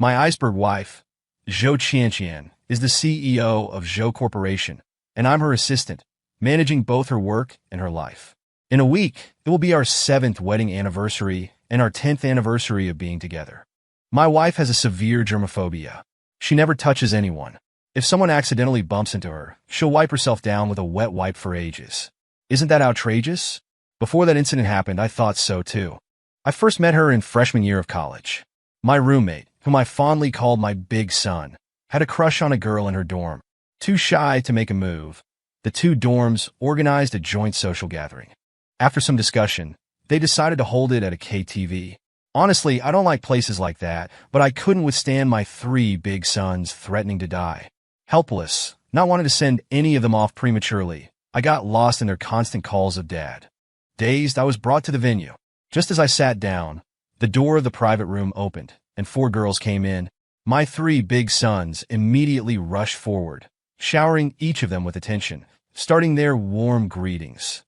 My iceberg wife, Zhou Qianqian, is the CEO of Zhou Corporation, and I'm her assistant, managing both her work and her life. In a week, it will be our 7th wedding anniversary and our 10th anniversary of being together. My wife has a severe germophobia. She never touches anyone. If someone accidentally bumps into her, she'll wipe herself down with a wet wipe for ages. Isn't that outrageous? Before that incident happened, I thought so too. I first met her in freshman year of college. My roommate, whom I fondly called my big son, had a crush on a girl in her dorm. Too shy to make a move, the two dorms organized a joint social gathering. After some discussion, they decided to hold it at a KTV. Honestly, I don't like places like that, but I couldn't withstand my 3 big sons threatening to die. Helpless, not wanting to send any of them off prematurely, I got lost in their constant calls of dad. Dazed, I was brought to the venue. Just as I sat down, the door of the private room opened, and 4 girls came in. My 3 big sons immediately rushed forward, showering each of them with attention, starting their warm greetings.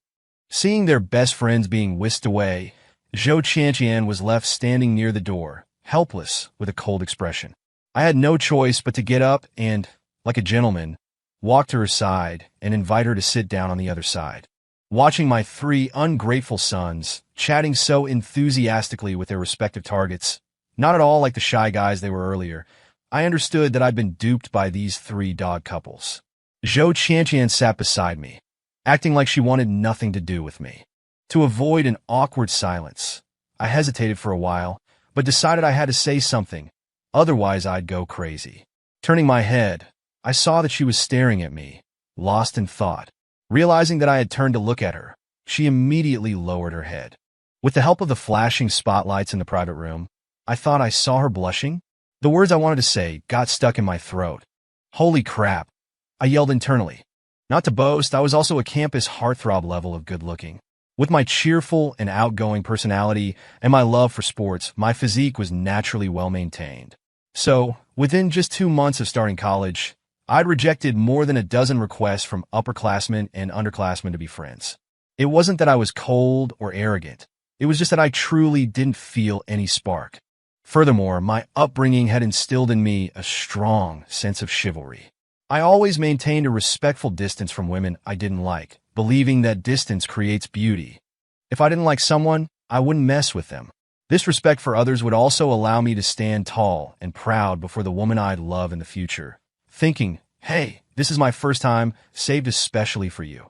Seeing their best friends being whisked away, Zhou Qianqian was left standing near the door, helpless, with a cold expression. I had no choice but to get up and, like a gentleman, walk to her side and invite her to sit down on the other side. Watching my 3 ungrateful sons chatting so enthusiastically with their respective targets, not at all like the shy guys they were earlier, I understood that I'd been duped by these 3 dog couples. Zhou Qianqian sat beside me, acting like she wanted nothing to do with me. To avoid an awkward silence, I hesitated for a while, but decided I had to say something, otherwise I'd go crazy. Turning my head, I saw that she was staring at me, lost in thought. Realizing that I had turned to look at her, she immediately lowered her head. With the help of the flashing spotlights in the private room, I thought I saw her blushing. The words I wanted to say got stuck in my throat. Holy crap, I yelled internally. Not to boast, I was also a campus heartthrob level of good-looking. With my cheerful and outgoing personality and my love for sports, my physique was naturally well-maintained. So, within just 2 months of starting college, I'd rejected more than a dozen requests from upperclassmen and underclassmen to be friends. It wasn't that I was cold or arrogant. It was just that I truly didn't feel any spark. Furthermore, my upbringing had instilled in me a strong sense of chivalry. I always maintained a respectful distance from women I didn't like, believing that distance creates beauty. If I didn't like someone, I wouldn't mess with them. This respect for others would also allow me to stand tall and proud before the woman I'd love in the future, thinking, hey, this is my first time, saved especially for you.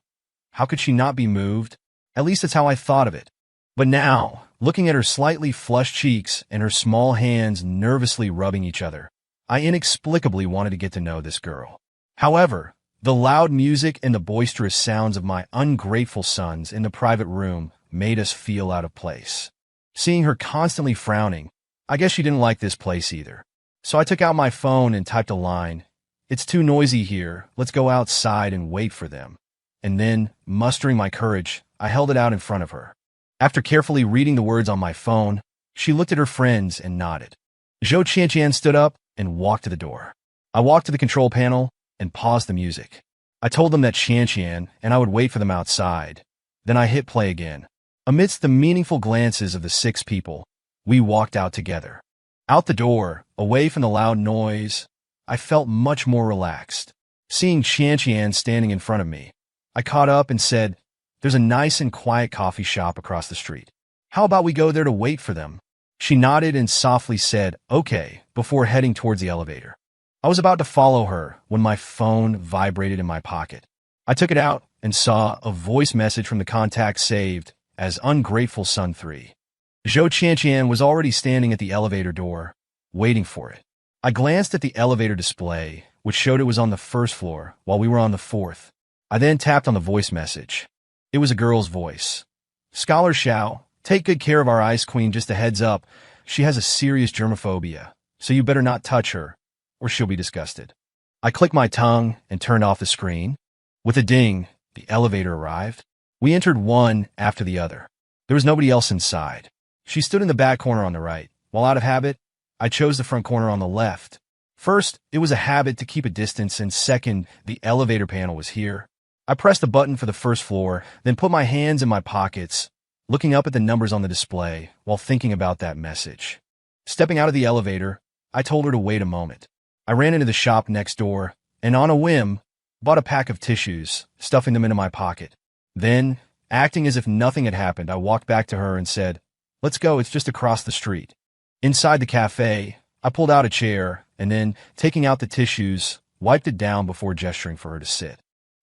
How could she not be moved? At least that's how I thought of it. But now, looking at her slightly flushed cheeks and her small hands nervously rubbing each other, I inexplicably wanted to get to know this girl. However, the loud music and the boisterous sounds of my ungrateful sons in the private room made us feel out of place. Seeing her constantly frowning, I guess she didn't like this place either. So I took out my phone and typed a line, "It's too noisy here, let's go outside and wait for them." And then, mustering my courage, I held it out in front of her. After carefully reading the words on my phone, she looked at her friends and nodded. Zhou Qianqian stood up and walked to the door. I walked to the control panel and paused the music. I told them that Qianqian and I would wait for them outside. Then I hit play again. Amidst the meaningful glances of the 6 people, we walked out together. Out the door, away from the loud noise, I felt much more relaxed. Seeing Qianqian standing in front of me, I caught up and said, "There's a nice and quiet coffee shop across the street. How about we go there to wait for them?" She nodded and softly said, "Okay," before heading towards the elevator. I was about to follow her when my phone vibrated in my pocket. I took it out and saw a voice message from the contact saved as Ungrateful Son 3. Zhou Qianqian was already standing at the elevator door, waiting for it. I glanced at the elevator display, which showed it was on the 1st floor, while we were on the 4th. I then tapped on the voice message. It was a girl's voice. "Scholar Xiao, take good care of our ice queen, just a heads up. She has a serious germophobia, so you better not touch her, or she'll be disgusted." I clicked my tongue and turned off the screen. With a ding, the elevator arrived. We entered one after the other. There was nobody else inside. She stood in the back corner on the right, while out of habit, I chose the front corner on the left. First, it was a habit to keep a distance, and second, the elevator panel was here. I pressed the button for the 1st floor, then put my hands in my pockets, looking up at the numbers on the display while thinking about that message. Stepping out of the elevator, I told her to wait a moment. I ran into the shop next door and, on a whim, bought a pack of tissues, stuffing them into my pocket. Then, acting as if nothing had happened, I walked back to her and said, "Let's go, it's just across the street." Inside the cafe, I pulled out a chair and then, taking out the tissues, wiped it down before gesturing for her to sit.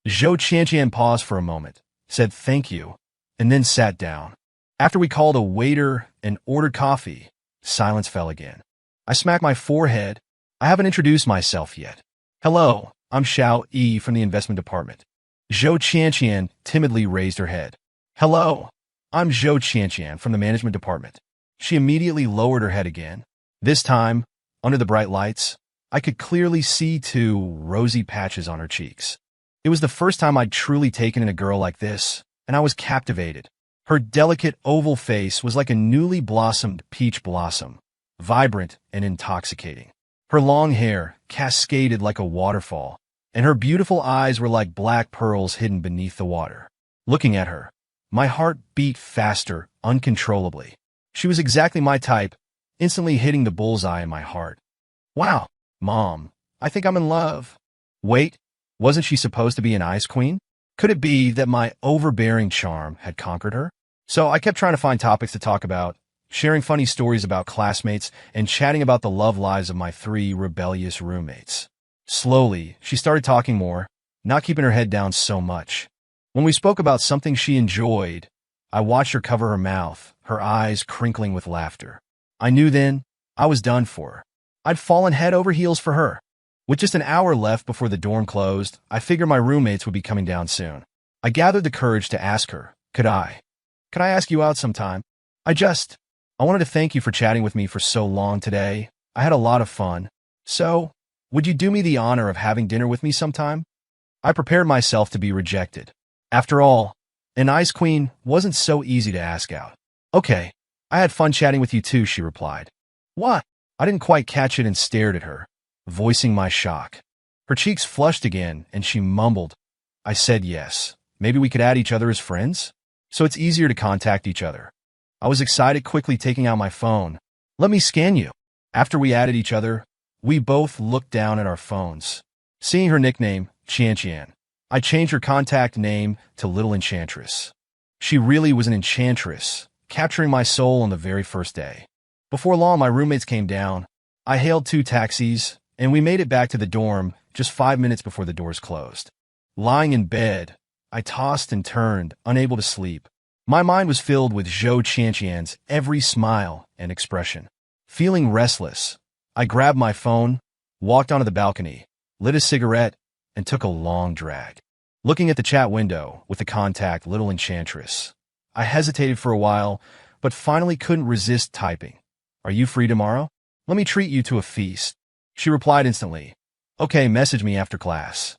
Zhou Qianqian paused for a moment, said thank you, and then sat down. After we called a waiter and ordered coffee, silence fell again. I smacked my forehead. I haven't introduced myself yet. "Hello, I'm Xiao Yi from the investment department." Zhou Qianqian timidly raised her head. "Hello, I'm Zhou Qianqian from the management department." She immediately lowered her head again. This time, under the bright lights, I could clearly see two rosy patches on her cheeks. It was the first time I'd truly taken in a girl like this, and I was captivated. Her delicate oval face was like a newly blossomed peach blossom, vibrant and intoxicating. Her long hair cascaded like a waterfall, and her beautiful eyes were like black pearls hidden beneath the water. Looking at her, my heart beat faster, uncontrollably. She was exactly my type, instantly hitting the bullseye in my heart. "Wow, Mom, I think I'm in love." Wait, wasn't she supposed to be an ice queen? Could it be that my overbearing charm had conquered her? So I kept trying to find topics to talk about, sharing funny stories about classmates and chatting about the love lives of my 3 rebellious roommates. Slowly, she started talking more, not keeping her head down so much. When we spoke about something she enjoyed, I watched her cover her mouth, her eyes crinkling with laughter. I knew then I was done for her. I'd fallen head over heels for her. With just an hour left before the dorm closed, I figured my roommates would be coming down soon. I gathered the courage to ask her, Could I ask you out sometime? I wanted to thank you for chatting with me for so long today. I had a lot of fun. So, would you do me the honor of having dinner with me sometime?" I prepared myself to be rejected. After all, an ice queen wasn't so easy to ask out. "Okay, I had fun chatting with you too," she replied. "What?" I didn't quite catch it and stared at her, voicing my shock. Her cheeks flushed again, and she mumbled. I said yes. Maybe we could add each other as friends? So it's easier to contact each other. I was excited, quickly taking out my phone. "Let me scan you." After we added each other, we both looked down at our phones. Seeing her nickname, Qianqian, I changed her contact name to Little Enchantress. She really was an enchantress, capturing my soul on the very first day. Before long, my roommates came down. I hailed 2 taxis, and we made it back to the dorm just 5 minutes before the doors closed. Lying in bed, I tossed and turned, unable to sleep. My mind was filled with Zhou Qianqian's every smile and expression. Feeling restless, I grabbed my phone, walked onto the balcony, lit a cigarette, and took a long drag. Looking at the chat window with the contact Little Enchantress, I hesitated for a while, but finally couldn't resist typing. "Are you free tomorrow? Let me treat you to a feast." She replied instantly. "Okay, message me after class."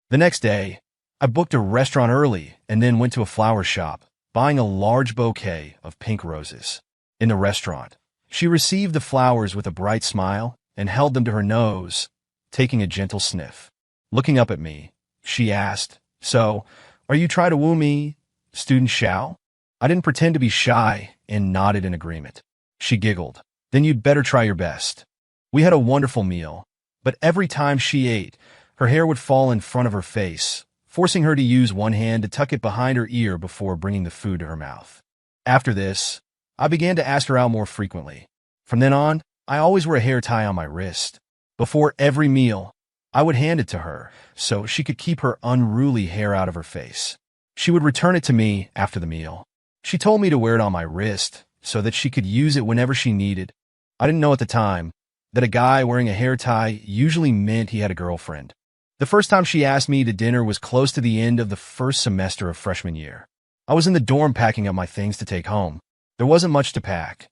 The next day, I booked a restaurant early and then went to a flower shop, buying a large bouquet of pink roses. In the restaurant, she received the flowers with a bright smile and held them to her nose, taking a gentle sniff. Looking up at me, she asked, "So, are you trying to woo me, student Xiao?" I didn't pretend to be shy and nodded in agreement. She giggled. "Then you'd better try your best." We had a wonderful meal, but every time she ate, her hair would fall in front of her face, forcing her to use one hand to tuck it behind her ear before bringing the food to her mouth. After this, I began to ask her out more frequently. From then on, I always wore a hair tie on my wrist. Before every meal, I would hand it to her so she could keep her unruly hair out of her face. She would return it to me after the meal. She told me to wear it on my wrist so that she could use it whenever she needed. I didn't know at the time that a guy wearing a hair tie usually meant he had a girlfriend. The first time she asked me to dinner was close to the end of the first semester of freshman year. I was in the dorm packing up my things to take home. There wasn't much to pack.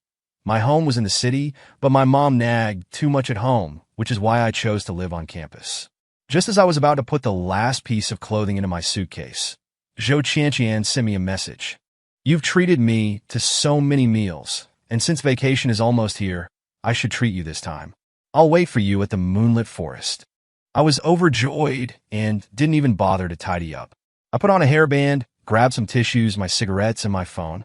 My home was in the city, but my mom nagged too much at home, which is why I chose to live on campus. Just as I was about to put the last piece of clothing into my suitcase, Zhou Qianqian sent me a message. "You've treated me to so many meals, and since vacation is almost here, I should treat you this time. I'll wait for you at the moonlit forest." I was overjoyed and didn't even bother to tidy up. I put on a hairband, grabbed some tissues, my cigarettes, and my phone.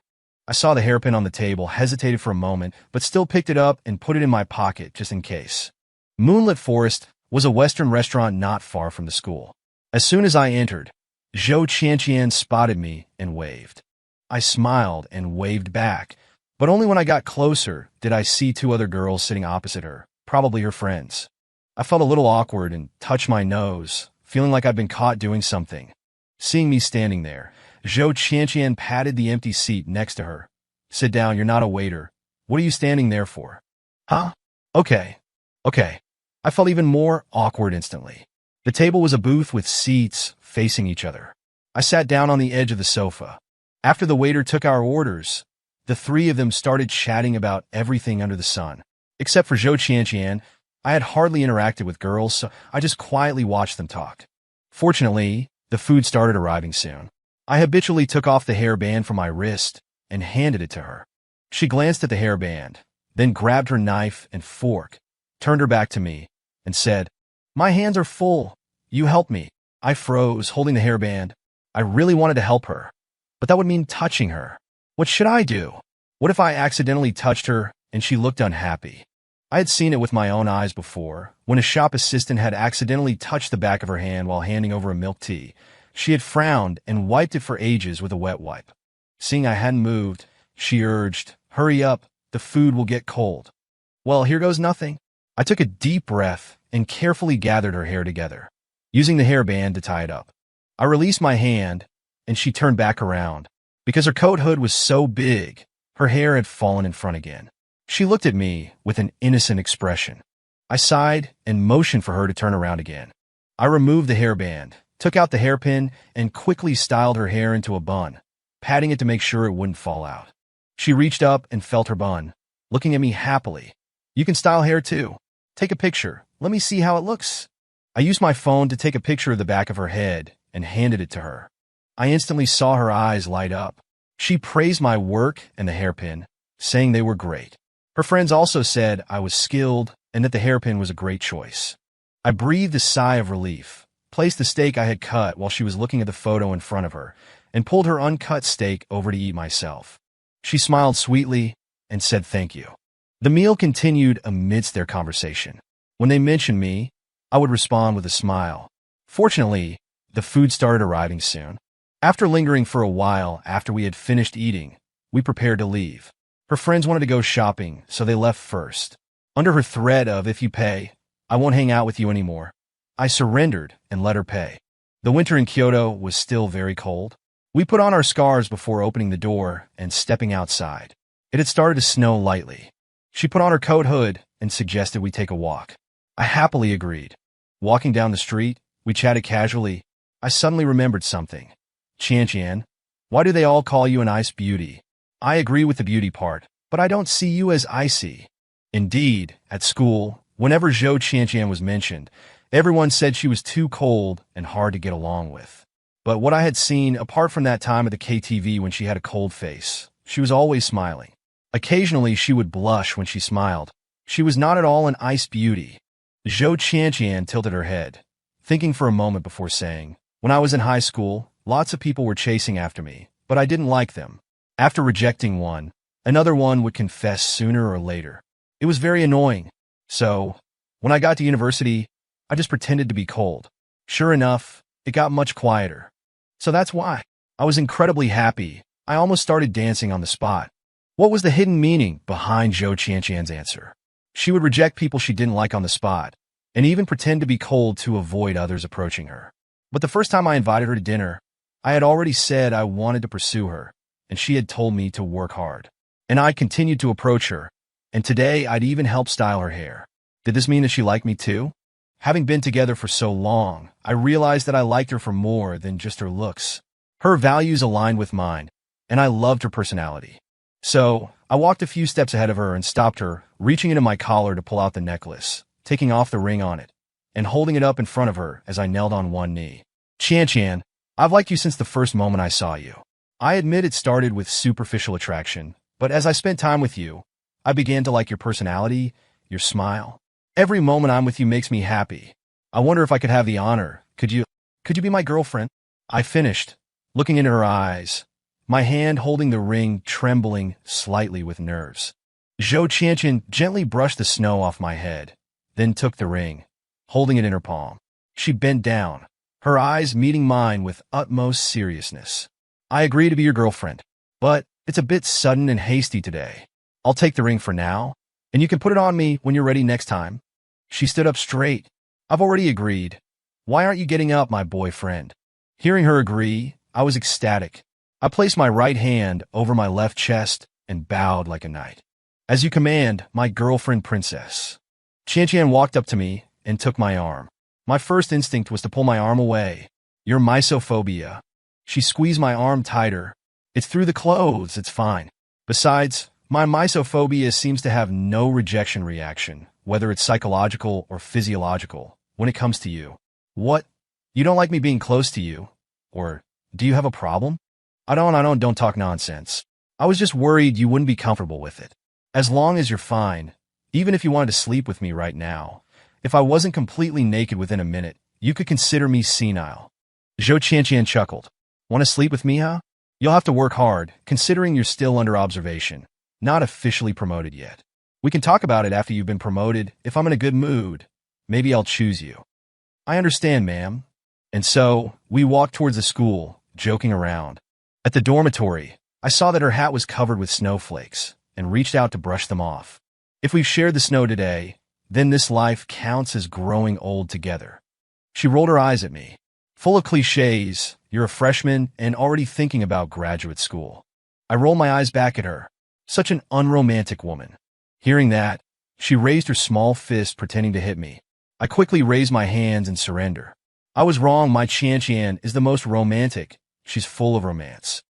I saw the hairpin on the table, hesitated for a moment, but still picked it up and put it in my pocket just in case. Moonlit Forest was a Western restaurant not far from the school. As soon as I entered, Zhou Qianqian spotted me and waved. I smiled and waved back, but only when I got closer did I see two other girls sitting opposite her, probably her friends. I felt a little awkward and touched my nose, feeling like I'd been caught doing something. Seeing me standing there, Zhou Qianqian patted the empty seat next to her. "Sit down, you're not a waiter. What are you standing there for?" "Huh? Okay. Okay." I felt even more awkward instantly. The table was a booth with seats facing each other. I sat down on the edge of the sofa. After the waiter took our orders, the three of them started chatting about everything under the sun. Except for Zhou Qianqian, I had hardly interacted with girls, so I just quietly watched them talk. Fortunately, the food started arriving soon. I habitually took off the hairband from my wrist and handed it to her. She glanced at the hairband, then grabbed her knife and fork, turned her back to me, and said, "My hands are full. You help me." I froze, holding the hairband. I really wanted to help her, but that would mean touching her. What should I do? What if I accidentally touched her and she looked unhappy? I had seen it with my own eyes before, when a shop assistant had accidentally touched the back of her hand while handing over a milk tea. She had frowned and wiped it for ages with a wet wipe. Seeing I hadn't moved, she urged, "Hurry up, the food will get cold." Well, here goes nothing. I took a deep breath and carefully gathered her hair together, using the hairband to tie it up. I released my hand, and she turned back around. Because her coat hood was so big, her hair had fallen in front again. She looked at me with an innocent expression. I sighed and motioned for her to turn around again. I removed the hairband, took out the hairpin, and quickly styled her hair into a bun, patting it to make sure it wouldn't fall out. She reached up and felt her bun, looking at me happily. "You can style hair too. Take a picture. Let me see how it looks." I used my phone to take a picture of the back of her head and handed it to her. I instantly saw her eyes light up. She praised my work and the hairpin, saying they were great. Her friends also said I was skilled and that the hairpin was a great choice. I breathed a sigh of relief, placed the steak I had cut while she was looking at the photo in front of her, and pulled her uncut steak over to eat myself. She smiled sweetly and said thank you. The meal continued amidst their conversation. When they mentioned me, I would respond with a smile. Fortunately, the food started arriving soon. After lingering for a while after we had finished eating, we prepared to leave. Her friends wanted to go shopping, so they left first. Under her threat of, "If you pay, I won't hang out with you anymore," I surrendered and let her pay. The winter in Kyoto was still very cold. We put on our scarves before opening the door and stepping outside. It had started to snow lightly. She put on her coat hood and suggested we take a walk. I happily agreed. Walking down the street, we chatted casually. I suddenly remembered something. "Qianqian, why do they all call you an ice beauty?" "I agree with the beauty part, but I don't see you as icy." Indeed, at school, whenever Zhou Qianqian was mentioned, everyone said she was too cold and hard to get along with. But what I had seen, apart from that time at the KTV when she had a cold face, she was always smiling. Occasionally, she would blush when she smiled. She was not at all an ice beauty. Zhou Qianqian tilted her head, thinking for a moment before saying, "When I was in high school, lots of people were chasing after me, but I didn't like them. After rejecting one, another one would confess sooner or later. It was very annoying. So, when I got to university, I just pretended to be cold. Sure enough, it got much quieter. So that's why. I was incredibly happy. I almost started dancing on the spot." What was the hidden meaning behind Zhou Qianqian's answer? She would reject people she didn't like on the spot, and even pretend to be cold to avoid others approaching her. But the first time I invited her to dinner, I had already said I wanted to pursue her, and she had told me to work hard. And I continued to approach her, and today I'd even helped style her hair. Did this mean that she liked me too? Having been together for so long, I realized that I liked her for more than just her looks. Her values aligned with mine, and I loved her personality. So, I walked a few steps ahead of her and stopped her, reaching into my collar to pull out the necklace, taking off the ring on it, and holding it up in front of her as I knelt on one knee. "Qianqian, I've liked you since the first moment I saw you. I admit it started with superficial attraction, but as I spent time with you, I began to like your personality, your smile. Every moment I'm with you makes me happy. I wonder if I could have the honor. Could you be my girlfriend?" I finished, looking into her eyes, my hand holding the ring trembling slightly with nerves. Zhou Qianqian gently brushed the snow off my head, then took the ring, holding it in her palm. She bent down, her eyes meeting mine with utmost seriousness. I agree to be your girlfriend, but it's a bit sudden and hasty today. I'll take the ring for now, and you can put it on me when you're ready next time. She stood up straight. I've already agreed. Why aren't you getting up, my boyfriend? Hearing her agree, I was ecstatic. I placed my right hand over my left chest and bowed like a knight. As you command, my girlfriend princess. Qianqian walked up to me and took my arm. My first instinct was to pull my arm away. Your misophobia. She squeezed my arm tighter. It's through the clothes, it's fine. Besides, my misophobia seems to have no rejection reaction, whether it's psychological or physiological, when it comes to you. What? You don't like me being close to you? Or do you have a problem? Don't talk nonsense. I was just worried you wouldn't be comfortable with it. As long as you're fine, even if you wanted to sleep with me right now, if I wasn't completely naked within a minute, you could consider me senile. Zhou Qianqian chuckled. Want to sleep with me, huh? You'll have to work hard, considering you're still under observation, not officially promoted yet. We can talk about it after you've been promoted. If I'm in a good mood, maybe I'll choose you. I understand, ma'am. And so, we walked towards the school, joking around. At the dormitory, I saw that her hat was covered with snowflakes, and reached out to brush them off. If we've shared the snow today, then this life counts as growing old together. She rolled her eyes at me. Full of cliches, you're a freshman and already thinking about graduate school. I rolled my eyes back at her. Such an unromantic woman. Hearing that, she raised her small fist pretending to hit me. I quickly raised my hands in surrender. I was wrong, my Qianqian is the most romantic. She's full of romance.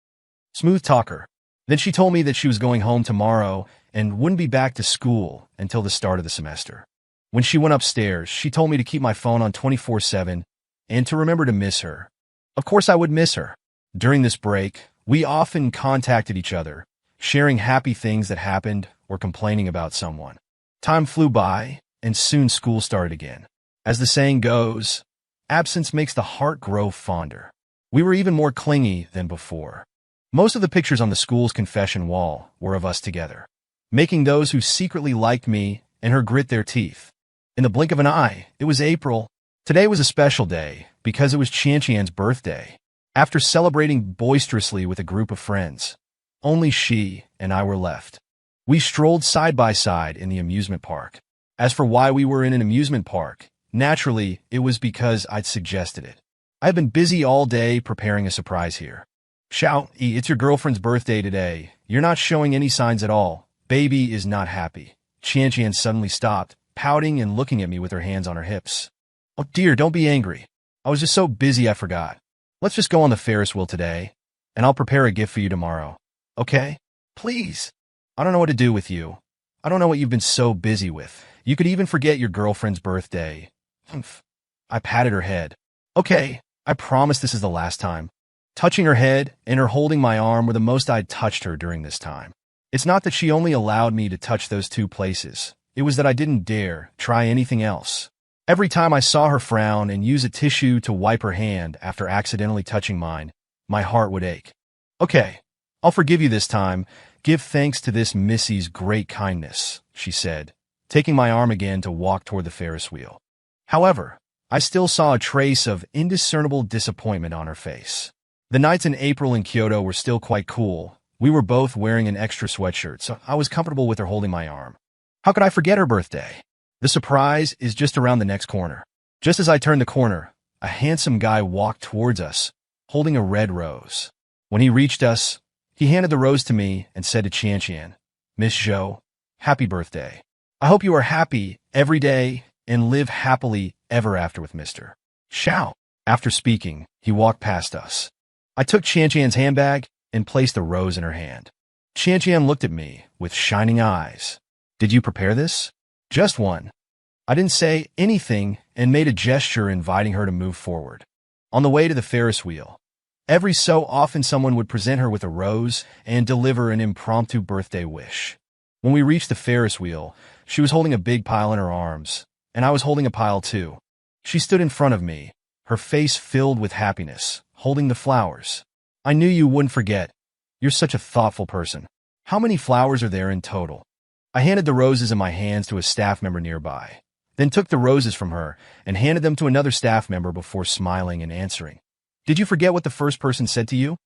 Smooth talker. Then she told me that she was going home tomorrow and wouldn't be back to school until the start of the semester. When she went upstairs, she told me to keep my phone on 24/7 and to remember to miss her. Of course I would miss her. During this break, we often contacted each other, sharing happy things that happened or complaining about someone. Time flew by, and soon school started again. As the saying goes, absence makes the heart grow fonder. We were even more clingy than before. Most of the pictures on the school's confession wall were of us together, making those who secretly liked me and her grit their teeth. In the blink of an eye, it was April. Today was a special day because it was Qianqian's birthday. After celebrating boisterously with a group of friends, only she and I were left. We strolled side by side in the amusement park. As for why we were in an amusement park, naturally, it was because I'd suggested it. I've been busy all day preparing a surprise here. Xiao, it's your girlfriend's birthday today. You're not showing any signs at all. Baby is not happy. Qianqian suddenly stopped, pouting and looking at me with her hands on her hips. Oh dear, don't be angry. I was just so busy I forgot. Let's just go on the Ferris wheel today, and I'll prepare a gift for you tomorrow. Okay? Please. I don't know what to do with you. I don't know what you've been so busy with. You could even forget your girlfriend's birthday. Humph. I patted her head. Okay, I promise this is the last time. Touching her head and her holding my arm were the most I'd touched her during this time. It's not that she only allowed me to touch those two places. It was that I didn't dare try anything else. Every time I saw her frown and use a tissue to wipe her hand after accidentally touching mine, my heart would ache. Okay, I'll forgive you this time. Give thanks to this Missy's great kindness, she said, taking my arm again to walk toward the Ferris wheel. However, I still saw a trace of indiscernible disappointment on her face. The nights in April in Kyoto were still quite cool. We were both wearing an extra sweatshirt, so I was comfortable with her holding my arm. How could I forget her birthday? The surprise is just around the next corner. Just as I turned the corner, a handsome guy walked towards us, holding a red rose. When he reached us, he handed the rose to me and said to Qianqian, Miss Zhou, happy birthday. I hope you are happy every day and live happily ever after with Mr. Xiao. After speaking, he walked past us. I took Qianqian's handbag and placed the rose in her hand. Qianqian looked at me with shining eyes. Did you prepare this? Just one. I didn't say anything and made a gesture inviting her to move forward. On the way to the Ferris wheel, every so often someone would present her with a rose and deliver an impromptu birthday wish. When we reached the Ferris wheel, she was holding a big pile in her arms, and I was holding a pile too. She stood in front of me, her face filled with happiness, holding the flowers. I knew you wouldn't forget. You're such a thoughtful person. How many flowers are there in total? I handed the roses in my hands to a staff member nearby. then took the roses from her and handed them to another staff member before smiling and answering. "Did you forget what the first person said to you?"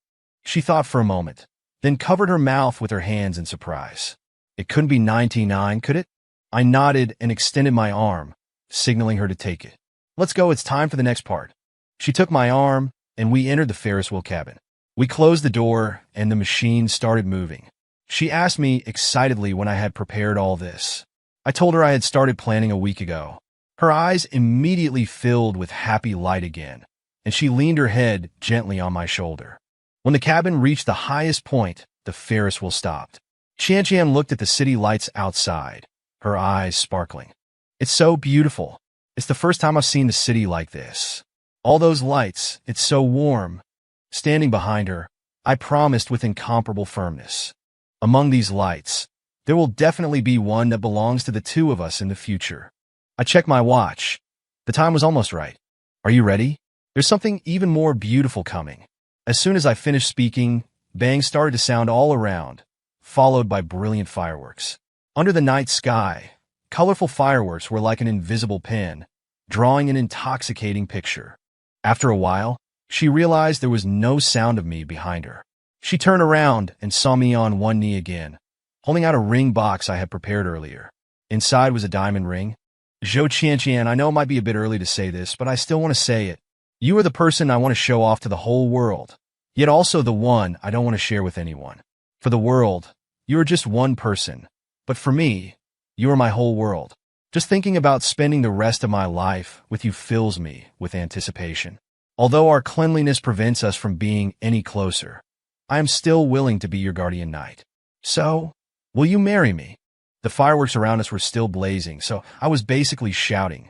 She thought for a moment, then covered her mouth with her hands in surprise. "It couldn't be 99, could it?" I nodded and extended my arm, signaling her to take it. "Let's go, it's time for the next part." She took my arm, and we entered the Ferris wheel cabin. We closed the door, and the machine started moving. She asked me excitedly when I had prepared all this. I told her I had started planning a week ago. Her eyes immediately filled with happy light again, and she leaned her head gently on my shoulder. When the cabin reached the highest point, the Ferris wheel stopped. Qian looked at the city lights outside, her eyes sparkling. "It's so beautiful. It's the first time I've seen the city like this. All those lights, it's so warm." Standing behind her, I promised with incomparable firmness, "Among these lights, there will definitely be one that belongs to the two of us in the future." I checked my watch. The time was almost right. "Are you ready? There's something even more beautiful coming." As soon as I finished speaking, bangs started to sound all around, followed by brilliant fireworks. Under the night sky, colorful fireworks were like an invisible pen, drawing an intoxicating picture. After a while, she realized there was no sound of me behind her. She turned around and saw me on one knee again, holding out a ring box I had prepared earlier. Inside was a diamond ring. "Zhou Qian, I know it might be a bit early to say this, but I still want to say it. You are the person I want to show off to the whole world, yet also the one I don't want to share with anyone. For the world, you are just one person, but for me, you are my whole world. Just thinking about spending the rest of my life with you fills me with anticipation. Although our cleanliness prevents us from being any closer, I am still willing to be your guardian knight. So, will you marry me?" The fireworks around us were still blazing, so I was basically shouting.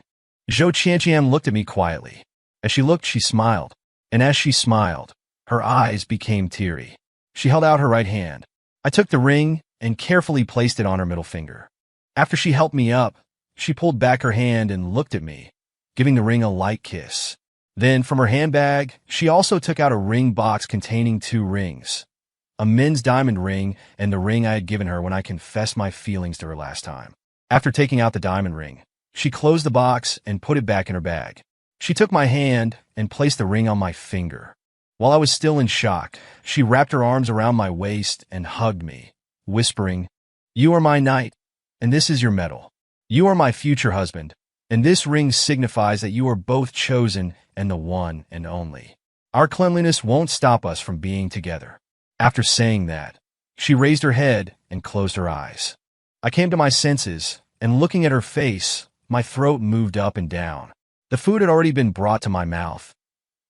Zhou Qian looked at me quietly. As she looked, she smiled, and as she smiled, her eyes became teary. She held out her right hand. I took the ring and carefully placed it on her middle finger. After she helped me up, she pulled back her hand and looked at me, giving the ring a light kiss. Then, from her handbag, she also took out a ring box containing 2 rings, a men's diamond ring and the ring I had given her when I confessed my feelings to her last time. After taking out the diamond ring, she closed the box and put it back in her bag. She took my hand and placed the ring on my finger. While I was still in shock, she wrapped her arms around my waist and hugged me, whispering, "You are my knight, and this is your medal. You are my future husband, and this ring signifies that you are both chosen and the one and only. Our cleanliness won't stop us from being together." After saying that, she raised her head and closed her eyes. I came to my senses, and looking at her face, my throat moved up and down. The food had already been brought to my mouth.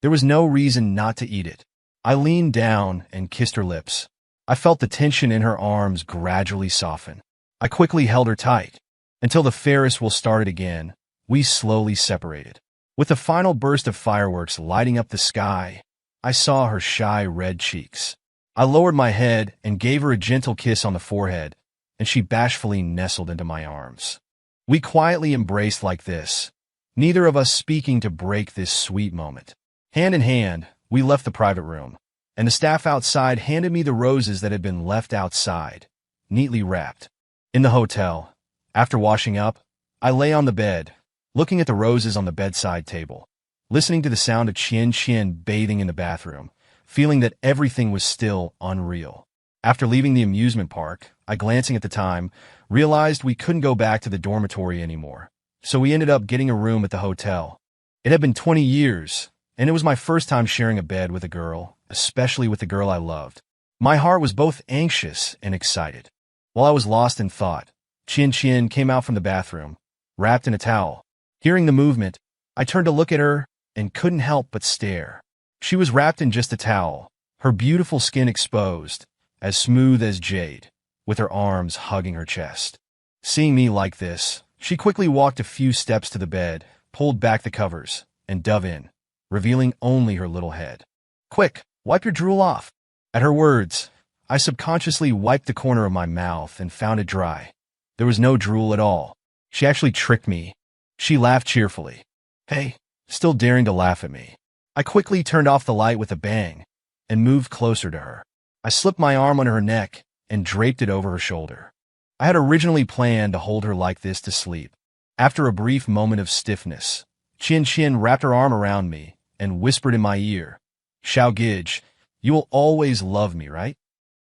There was no reason not to eat it. I leaned down and kissed her lips. I felt the tension in her arms gradually soften. I quickly held her tight. Until the Ferris wheel started again, we slowly separated. With the final burst of fireworks lighting up the sky, I saw her shy red cheeks. I lowered my head and gave her a gentle kiss on the forehead, and she bashfully nestled into my arms. We quietly embraced like this, neither of us speaking to break this sweet moment. Hand in hand, we left the private room, and the staff outside handed me the roses that had been left outside, neatly wrapped. In the hotel, after washing up, I lay on the bed, looking at the roses on the bedside table, listening to the sound of Qian bathing in the bathroom, feeling that everything was still unreal. After leaving the amusement park, I, glancing at the time, realized we couldn't go back to the dormitory anymore, so we ended up getting a room at the hotel. It had been 20 years, and it was my first time sharing a bed with a girl, especially with the girl I loved. My heart was both anxious and excited. While I was lost in thought, Qian came out from the bathroom, wrapped in a towel. Hearing the movement, I turned to look at her and couldn't help but stare. She was wrapped in just a towel, her beautiful skin exposed, as smooth as jade, with her arms hugging her chest. Seeing me like this, she quickly walked a few steps to the bed, pulled back the covers, and dove in, revealing only her little head. "Quick, wipe your drool off." At her words, I subconsciously wiped the corner of my mouth and found it dry. There was no drool at all. She actually tricked me. She laughed cheerfully. "Hey," still daring to laugh at me. I quickly turned off the light with a bang and moved closer to her. I slipped my arm on her neck and draped it over her shoulder. I had originally planned to hold her like this to sleep. After a brief moment of stiffness, Qian Qian wrapped her arm around me and whispered in my ear, "Xiao Gij, you will always love me, right?"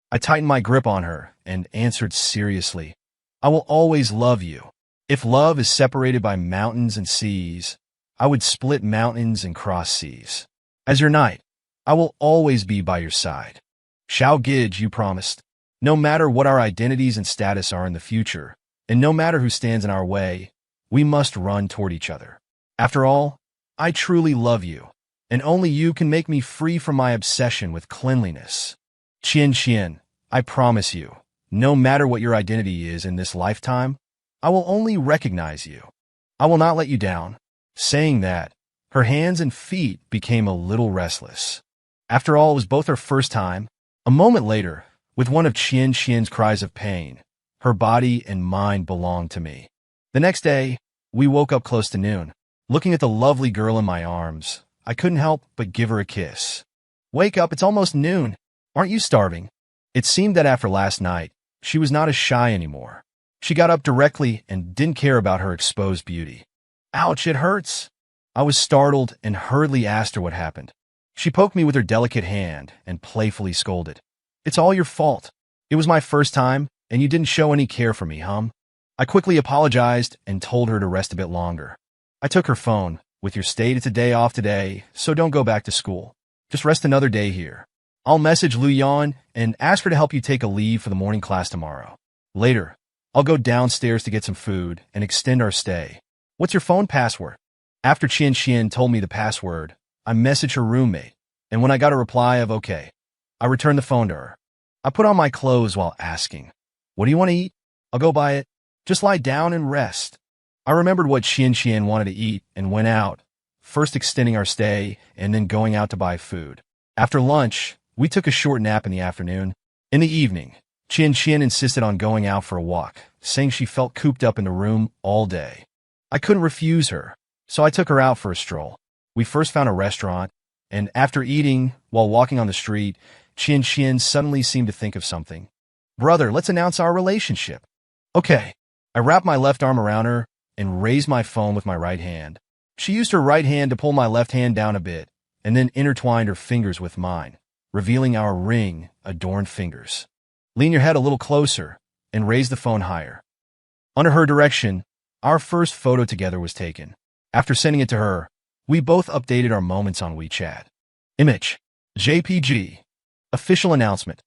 I tightened my grip on her and answered seriously, "I will always love you. If love is separated by mountains and seas, I would split mountains and cross seas. As your knight, I will always be by your side. Xiao Gij, you promised. No matter what our identities and status are in the future, and no matter who stands in our way, we must run toward each other. After all, I truly love you, and only you can make me free from my obsession with cleanliness. Qian Qian, I promise you, no matter what your identity is in this lifetime, I will only recognize you. I will not let you down." Saying that, her hands and feet became a little restless. After all, it was both her first time. A moment later, with one of Qian Qian's cries of pain, her body and mind belonged to me. The next day, we woke up close to noon. Looking at the lovely girl in my arms, I couldn't help but give her a kiss. "Wake up, it's almost noon. Aren't you starving?" It seemed that after last night, she was not as shy anymore. She got up directly and didn't care about her exposed beauty. "Ouch, it hurts." I was startled and hurriedly asked her what happened. She poked me with her delicate hand and playfully scolded. "It's all your fault. It was my first time, and you didn't show any care for me, hum." I quickly apologized and told her to rest a bit longer. I took her phone. "With your state, it's a day off today, so don't go back to school. Just rest another day here. I'll message Lu Yan and ask her to help you take a leave for the morning class tomorrow. Later, I'll go downstairs to get some food and extend our stay. What's your phone password?" After Qian Qian told me the password, I messaged her roommate, and when I got a reply of okay, I returned the phone to her. I put on my clothes while asking, "What do you want to eat? I'll go buy it. Just lie down and rest." I remembered what Qian Qian wanted to eat and went out, first extending our stay and then going out to buy food. After lunch, we took a short nap in the afternoon. In the evening, Qian Qian insisted on going out for a walk, saying she felt cooped up in the room all day. I couldn't refuse her, so I took her out for a stroll. We first found a restaurant, and after eating, while walking on the street, Qian Qian suddenly seemed to think of something. "Brother, let's announce our relationship." "Okay." I wrapped my left arm around her and raised my phone with my right hand. She used her right hand to pull my left hand down a bit, and then intertwined her fingers with mine, revealing our ring-adorned fingers. "Lean your head a little closer and raise the phone higher." Under her direction, our first photo together was taken. After sending it to her, we both updated our moments on WeChat. Image. JPG. Official announcement.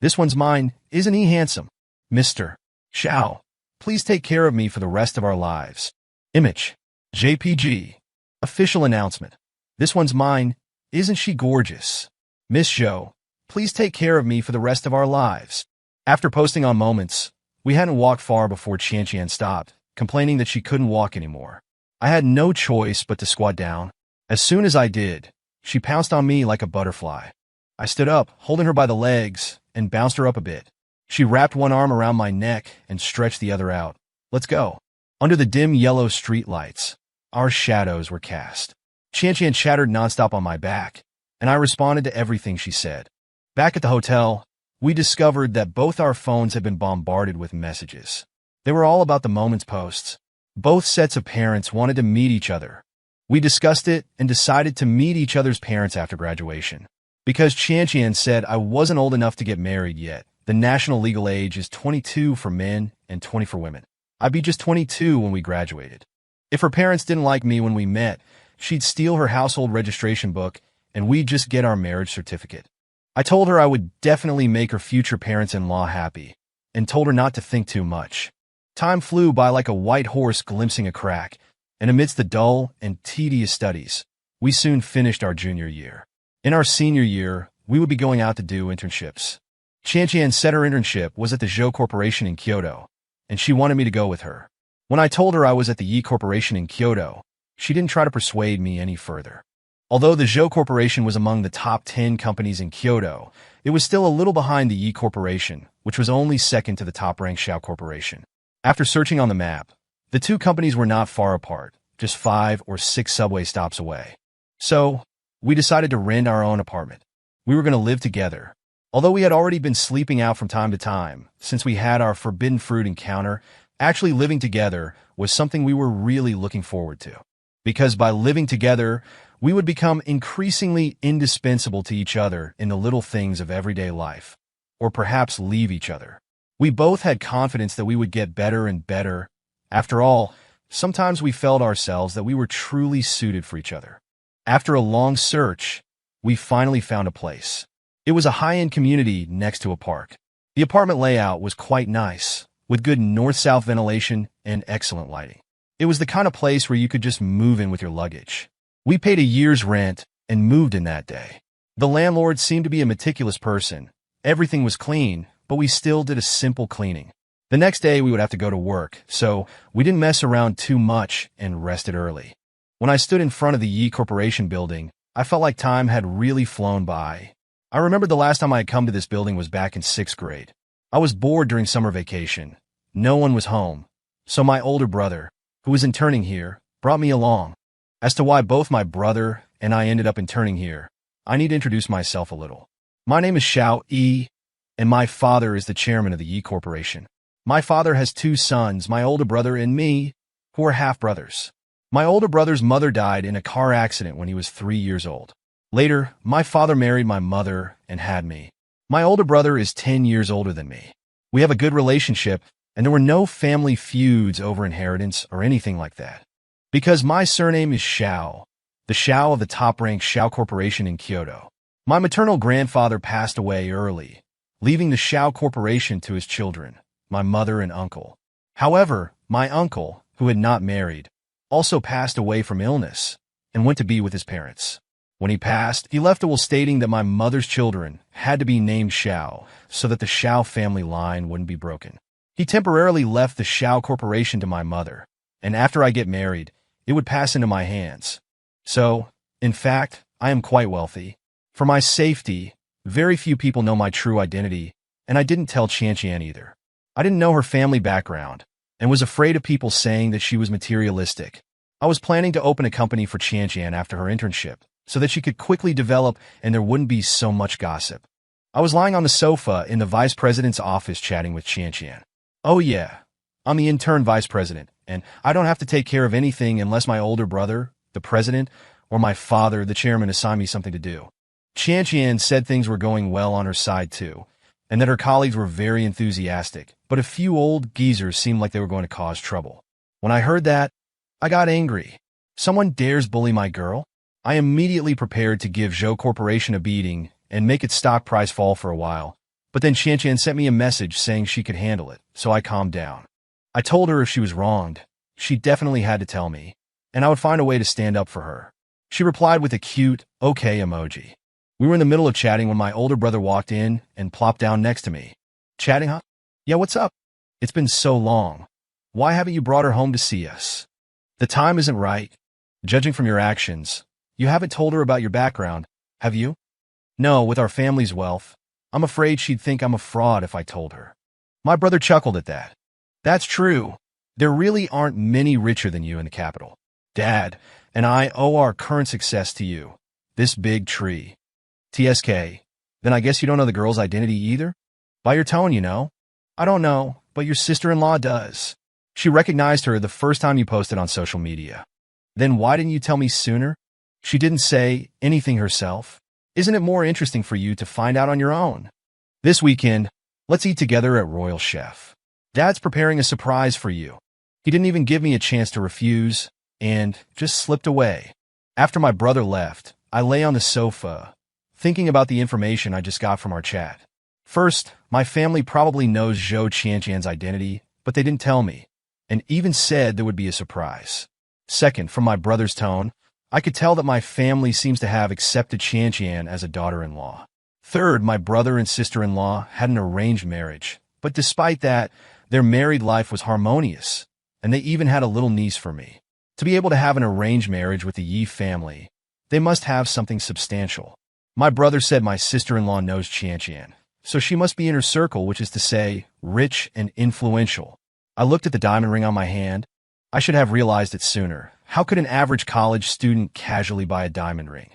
"This one's mine. Isn't he handsome? Mr. Xiao, please take care of me for the rest of our lives." Image. JPG. Official announcement. "This one's mine. Isn't she gorgeous? Miss Zhou, please take care of me for the rest of our lives." After posting on Moments, we hadn't walked far before Qian Qian stopped, complaining that she couldn't walk anymore. I had no choice but to squat down. As soon as I did, she pounced on me like a butterfly. I stood up, holding her by the legs, and bounced her up a bit. She wrapped one arm around my neck and stretched the other out. "Let's go." Under the dim yellow streetlights, our shadows were cast. Qian Qian chattered nonstop on my back, and I responded to everything she said. Back at the hotel, we discovered that both our phones had been bombarded with messages. They were all about the Moments posts. Both sets of parents wanted to meet each other. We discussed it and decided to meet each other's parents after graduation. Because Qian Qian said I wasn't old enough to get married yet, the national legal age is 22 for men and 20 for women. I'd be just 22 when we graduated. If her parents didn't like me when we met, she'd steal her household registration book and we'd just get our marriage certificate. I told her I would definitely make her future parents-in-law happy and told her not to think too much. Time flew by like a white horse glimpsing a crack, and amidst the dull and tedious studies, we soon finished our junior year. In our senior year, we would be going out to do internships. Qian Qian said her internship was at the Zhou Corporation in Kyoto, and she wanted me to go with her. When I told her I was at the Yi Corporation in Kyoto, she didn't try to persuade me any further. Although the Zhou Corporation was among the top 10 companies in Kyoto, it was still a little behind the Yi Corporation, which was only second to the top-ranked Xiao Corporation. After searching on the map, the two companies were not far apart, just 5 or 6 subway stops away. So, we decided to rent our own apartment. We were going to live together. Although we had already been sleeping out from time to time, since we had our forbidden fruit encounter, Actually living together was something we were really looking forward to. Because by living together, we would become increasingly indispensable to each other in the little things of everyday life, or perhaps leave each other. We both had confidence that we would get better and better. After all, sometimes we felt ourselves that we were truly suited for each other. After a long search, we finally found a place. It was a high-end community next to a park. The apartment layout was quite nice, with good north-south ventilation and excellent lighting. It was the kind of place where you could just move in with your luggage. We paid a year's rent and moved in that day. The landlord seemed to be a meticulous person. Everything was clean, but we still did a simple cleaning. The next day we would have to go to work, so we didn't mess around too much and rested early. When I stood in front of the Yi Corporation building, I felt like time had really flown by. I remember the last time I had come to this building was back in 6th grade. I was bored during summer vacation. No one was home, so my older brother, who was interning here, brought me along. As to why both my brother and I ended up interning here, I need to introduce myself a little. My name is Xiao Yi, and my father is the chairman of the Yi Corporation. My father has 2 sons, my older brother and me, who are half-brothers. My older brother's mother died in a car accident when he was 3 years old. Later, my father married my mother and had me. My older brother is 10 years older than me. We have a good relationship, and there were no family feuds over inheritance or anything like that. Because my surname is Xiao, the Xiao of the top-ranked Xiao Corporation in Kyoto. My maternal grandfather passed away early, leaving the Xiao Corporation to his children, my mother and uncle. However, my uncle, who had not married, also passed away from illness and went to be with his parents. When he passed, he left a will stating that my mother's children had to be named Xiao so that the Xiao family line wouldn't be broken. He temporarily left the Xiao Corporation to my mother, and after I get married, it would pass into my hands. So, in fact, I am quite wealthy. For my safety, very few people know my true identity, and I didn't tell Qianqian either. I didn't know her family background, and was afraid of people saying that she was materialistic. I was planning to open a company for Qianqian after her internship, so that she could quickly develop and there wouldn't be so much gossip. I was lying on the sofa in the vice president's office chatting with Qianqian. Oh yeah, I'm the intern vice president, and I don't have to take care of anything unless my older brother, the president, or my father, the chairman, assign me something to do. Qianqian said things were going well on her side too, and that her colleagues were very enthusiastic, but a few old geezers seemed like they were going to cause trouble. When I heard that, I got angry. Someone dares bully my girl? I immediately prepared to give Zhou Corporation a beating and make its stock price fall for a while, but then Qianqian sent me a message saying she could handle it, so I calmed down. I told her if she was wronged, she definitely had to tell me, and I would find a way to stand up for her. She replied with a cute, okay emoji. We were in the middle of chatting when my older brother walked in and plopped down next to me. Chatting, huh? Yeah, what's up? It's been so long. Why haven't you brought her home to see us? The time isn't right. Judging from your actions, you haven't told her about your background, have you? No, with our family's wealth, I'm afraid she'd think I'm a fraud if I told her. My brother chuckled at that. That's true. There really aren't many richer than you in the capital. Dad and I owe our current success to you. This big tree. TSK. Then I guess you don't know the girl's identity either? By your tone, you know. I don't know, but your sister-in-law does. She recognized her the first time you posted on social media. Then why didn't you tell me sooner? She didn't say anything herself. Isn't it more interesting for you to find out on your own? This weekend, let's eat together at Royal Chef. Dad's preparing a surprise for you. He didn't even give me a chance to refuse, and just slipped away. After my brother left, I lay on the sofa, thinking about the information I just got from our chat. First, my family probably knows Zhou Qianqian's identity, but they didn't tell me, and even said there would be a surprise. Second, from my brother's tone, I could tell that my family seems to have accepted Qianqian as a daughter-in-law. Third, my brother and sister-in-law had an arranged marriage, but despite that, their married life was harmonious, and they even had a little niece for me. To be able to have an arranged marriage with the Yi family, they must have something substantial. My brother said my sister-in-law knows Qianqian, so she must be in her circle, which is to say, rich and influential. I looked at the diamond ring on my hand. I should have realized it sooner. How could an average college student casually buy a diamond ring?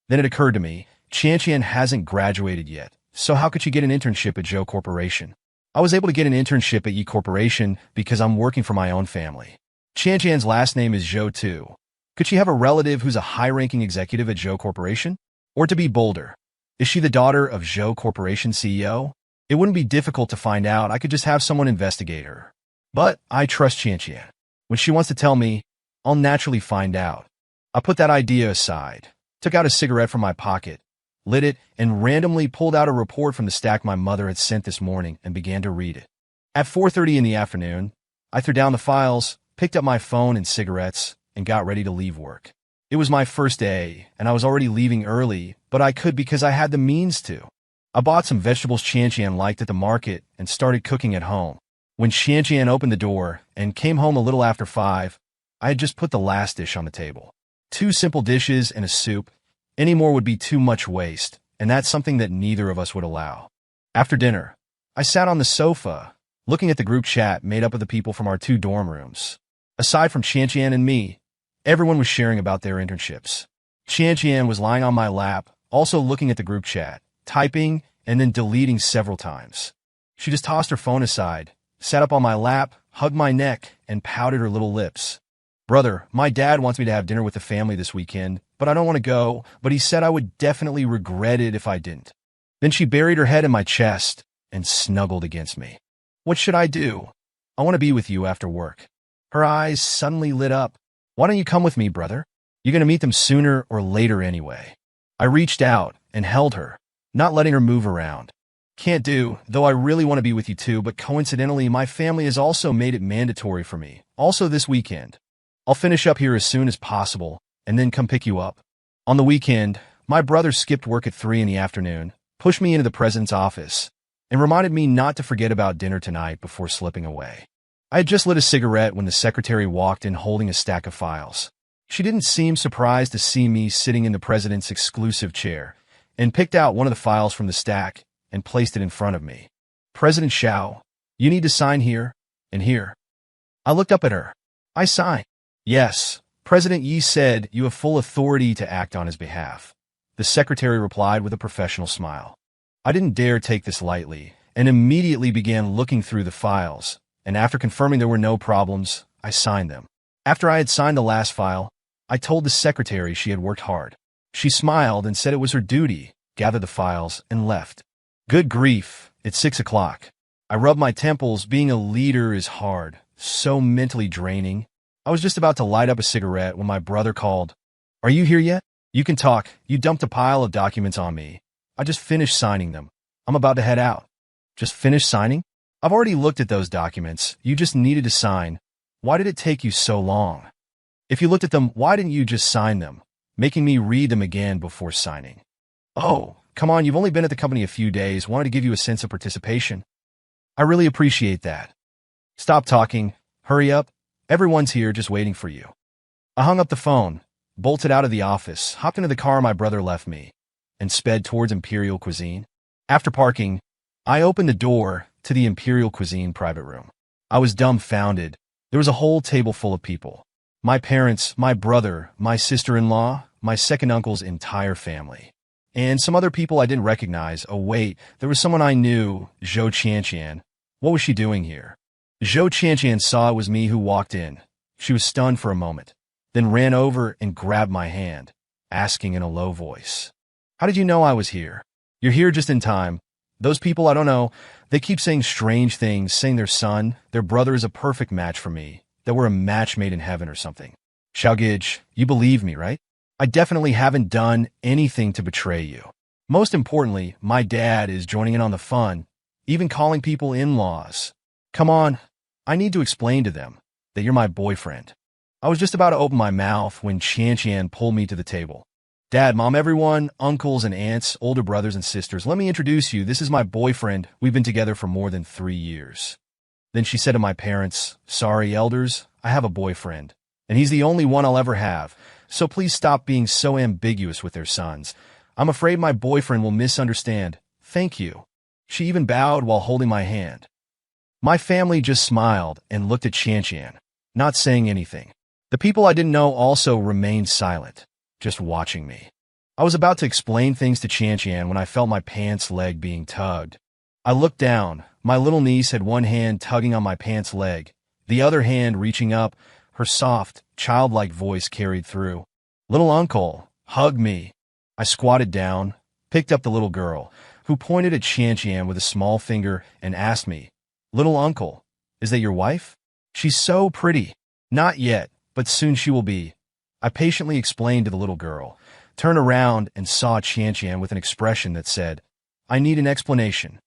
Then it occurred to me, Qianqian hasn't graduated yet, so how could she get an internship at Zhou Corporation? I was able to get an internship at Yi Corporation because I'm working for my own family. Qianqian's last name is Zhou too. Could she have a relative who's a high-ranking executive at Zhou Corporation? Or to be bolder, is she the daughter of Zhou Corporation CEO? It wouldn't be difficult to find out. I could just have someone investigate her. But I trust Qianqian. When she wants to tell me, I'll naturally find out. I put that idea aside, took out a cigarette from my pocket, lit it, and randomly pulled out a report from the stack my mother had sent this morning and began to read it. At 4:30 in the afternoon, I threw down the files, picked up my phone and cigarettes, and got ready to leave work. It was my first day, and I was already leaving early, but I could because I had the means to. I bought some vegetables Qianqian liked at the market and started cooking at home. When Qianqian opened the door and came home a little after 5, I had just put the last dish on the table. 2 simple dishes and a soup. Any more would be too much waste, and that's something that neither of us would allow. After dinner, I sat on the sofa, looking at the group chat made up of the people from our 2 dorm rooms. Aside from Qianqian and me, everyone was sharing about their internships. Qianqian was lying on my lap, also looking at the group chat, typing, and then deleting several times. She just tossed her phone aside, sat up on my lap, hugged my neck, and pouted her little lips. Brother, my dad wants me to have dinner with the family this weekend, but I don't want to go, but he said I would definitely regret it if I didn't. Then she buried her head in my chest and snuggled against me. What should I do? I want to be with you after work. Her eyes suddenly lit up. Why don't you come with me, brother? You're going to meet them sooner or later anyway. I reached out and held her, not letting her move around. Can't do, though I really want to be with you too, but coincidentally, my family has also made it mandatory for me, also this weekend. I'll finish up here as soon as possible, and then come pick you up. On the weekend, my brother skipped work at 3 in the afternoon, pushed me into the president's office, and reminded me not to forget about dinner tonight before slipping away. I had just lit a cigarette when the secretary walked in holding a stack of files. She didn't seem surprised to see me sitting in the president's exclusive chair, and picked out one of the files from the stack and placed it in front of me. President Xiao, you need to sign here and here. I looked up at her. I signed. Yes, President Yi said you have full authority to act on his behalf. The secretary replied with a professional smile. I didn't dare take this lightly, and immediately began looking through the files, and after confirming there were no problems, I signed them. After I had signed the last file, I told the secretary she had worked hard. She smiled and said it was her duty, gathered the files, and left. Good grief, it's 6 o'clock. I rubbed my temples. Being a leader is hard, so mentally draining. I was just about to light up a cigarette when my brother called. Are you here yet? You can talk. You dumped a pile of documents on me. I just finished signing them. I'm about to head out. Just finished signing? I've already looked at those documents. You just needed to sign. Why did it take you so long? If you looked at them, why didn't you just sign them, making me read them again before signing? Oh, come on, you've only been at the company a few days. Wanted to give you a sense of participation. I really appreciate that. Stop talking. Hurry up. Everyone's here just waiting for you. I hung up the phone, bolted out of the office, hopped into the car my brother left me, and sped towards Imperial Cuisine. After parking, I opened the door to the Imperial Cuisine private room. I was dumbfounded. There was a whole table full of people. My parents, my brother, my sister-in-law, my second uncle's entire family. And some other people I didn't recognize. Oh wait, there was someone I knew, Zhou Qianqian. What was she doing here? Zhou Qianqian saw it was me who walked in. She was stunned for a moment, then ran over and grabbed my hand, asking in a low voice, How did you know I was here? You're here just in time. Those people I don't know, they keep saying strange things, saying their son, their brother is a perfect match for me, that we're a match made in heaven or something. Xiaogij, you believe me, right? I definitely haven't done anything to betray you. Most importantly, my dad is joining in on the fun, even calling people in-laws. Come on, I need to explain to them that you're my boyfriend. I was just about to open my mouth when Qianqian pulled me to the table. Dad, Mom, everyone, uncles and aunts, older brothers and sisters, let me introduce you. This is my boyfriend. We've been together for more than 3 years. Then she said to my parents, Sorry, elders, I have a boyfriend, and he's the only one I'll ever have, so please stop being so ambiguous with their sons. I'm afraid my boyfriend will misunderstand. Thank you. She even bowed while holding my hand. My family just smiled and looked at Qianqian, not saying anything. The people I didn't know also remained silent, just watching me. I was about to explain things to Qianqian when I felt my pants leg being tugged. I looked down, My little niece had one hand tugging on my pants leg, the other hand reaching up. Her soft, childlike voice carried through. "Little uncle, hug me." I squatted down, picked up the little girl, who pointed at Qianqian with a small finger and asked me, "Little uncle, is that your wife? She's so pretty." "Not yet, but soon she will be," I patiently explained to the little girl, turned around and saw Qianqian with an expression that said, "I need an explanation."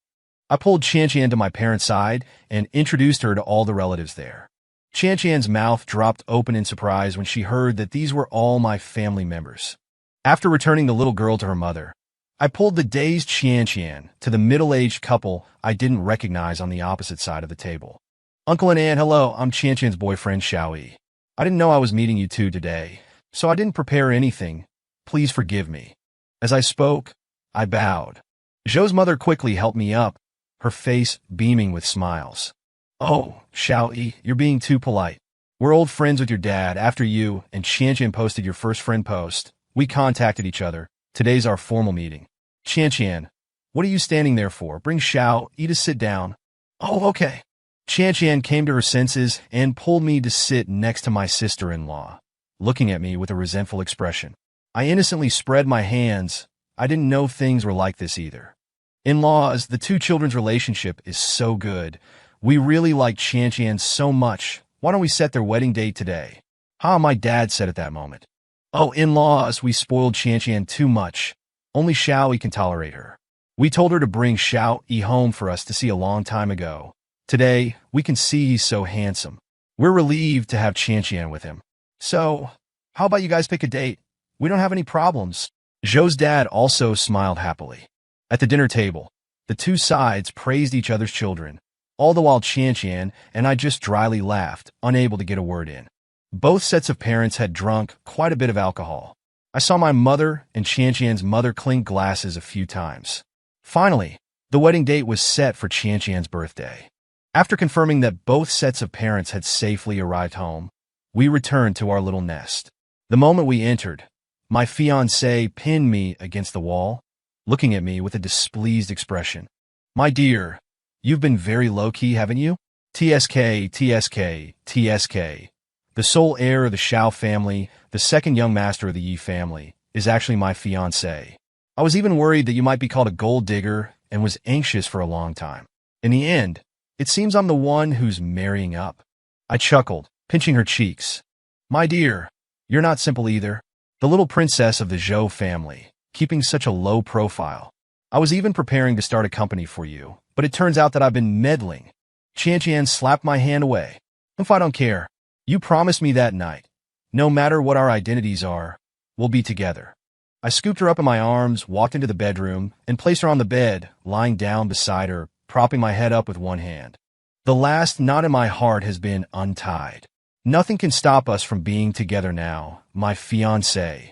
I pulled Qianqian to my parents' side and introduced her to all the relatives there. Qianqian's mouth dropped open in surprise when she heard that these were all my family members. After returning the little girl to her mother, I pulled the dazed Qianqian to the middle-aged couple I didn't recognize on the opposite side of the table. "Uncle and Aunt, hello, I'm Qianqian's boyfriend, Xiaoyi. I didn't know I was meeting you two today, so I didn't prepare anything. Please forgive me." As I spoke, I bowed. Zhou's mother quickly helped me up, her face beaming with smiles. "Oh, Xiaoyi, you're being too polite. We're old friends with your dad. After you and Qianqian posted your first friend post, we contacted each other. Today's our formal meeting." "Qianqian, what are you standing there for? Bring Xiaoyi to sit down." "Oh, okay." Qianqian came to her senses and pulled me to sit next to my sister-in-law, looking at me with a resentful expression. I innocently spread my hands. I didn't know things were like this either. "In-laws, the two children's relationship is so good. We really like Qianqian so much. Why don't we set their wedding date today?" My dad said at that moment. "Oh, in-laws, we spoiled Qianqian too much. Only Xiaoyi can tolerate her. We told her to bring Xiaoyi home for us to see a long time ago. Today, we can see he's so handsome. We're relieved to have Qianqian with him. So, how about you guys pick a date? We don't have any problems." Zhou's dad also smiled happily. At the dinner table, the two sides praised each other's children, all the while Qianqian and I just dryly laughed, unable to get a word in. Both sets of parents had drunk quite a bit of alcohol. I saw my mother and Qianqian's mother clink glasses a few times. Finally, the wedding date was set for Qianqian's birthday. After confirming that both sets of parents had safely arrived home, we returned to our little nest. The moment we entered, my fiancé pinned me against the wall, looking at me with a displeased expression. "My dear, you've been very low-key, haven't you? TSK, TSK, TSK. The sole heir of the Xiao family, the second young master of the Yi family, is actually my fiancé. I was even worried that you might be called a gold digger and was anxious for a long time. In the end, it seems I'm the one who's marrying up." I chuckled, pinching her cheeks. "My dear, you're not simple either. The little princess of the Zhou family, keeping such a low profile. I was even preparing to start a company for you, but it turns out that I've been meddling." Qianqian slapped my hand away. "If I don't care. You promised me that night. No matter what our identities are, we'll be together." I scooped her up in my arms, walked into the bedroom, and placed her on the bed, lying down beside her, propping my head up with one hand. The last knot in my heart has been untied. Nothing can stop us from being together now, my fiancé.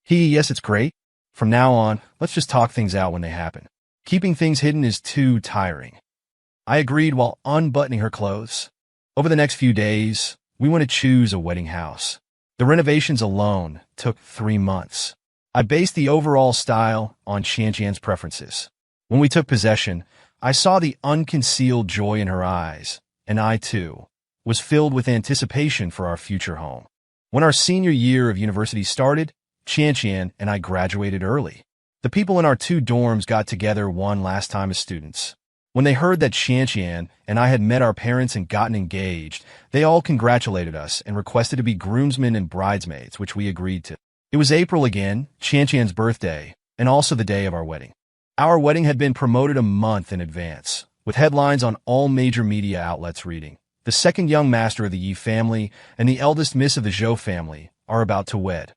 Yes, it's great. From now on, let's just talk things out when they happen. Keeping things hidden is too tiring." I agreed while unbuttoning her clothes. Over the next few days, we went to choose a wedding house. The renovations alone took 3 months. I based the overall style on Qianqian's preferences. When we took possession, I saw the unconcealed joy in her eyes, and I, too, was filled with anticipation for our future home. When our senior year of university started, Qianqian and I graduated early. The people in our 2 dorms got together one last time as students. When they heard that Qianqian and I had met our parents and gotten engaged, they all congratulated us and requested to be groomsmen and bridesmaids, which we agreed to. It was April again, Qianqian's birthday, and also the day of our wedding. Our wedding had been promoted a month in advance, with headlines on all major media outlets reading, "The second young master of the Yi family and the eldest miss of the Zhou family are about to wed."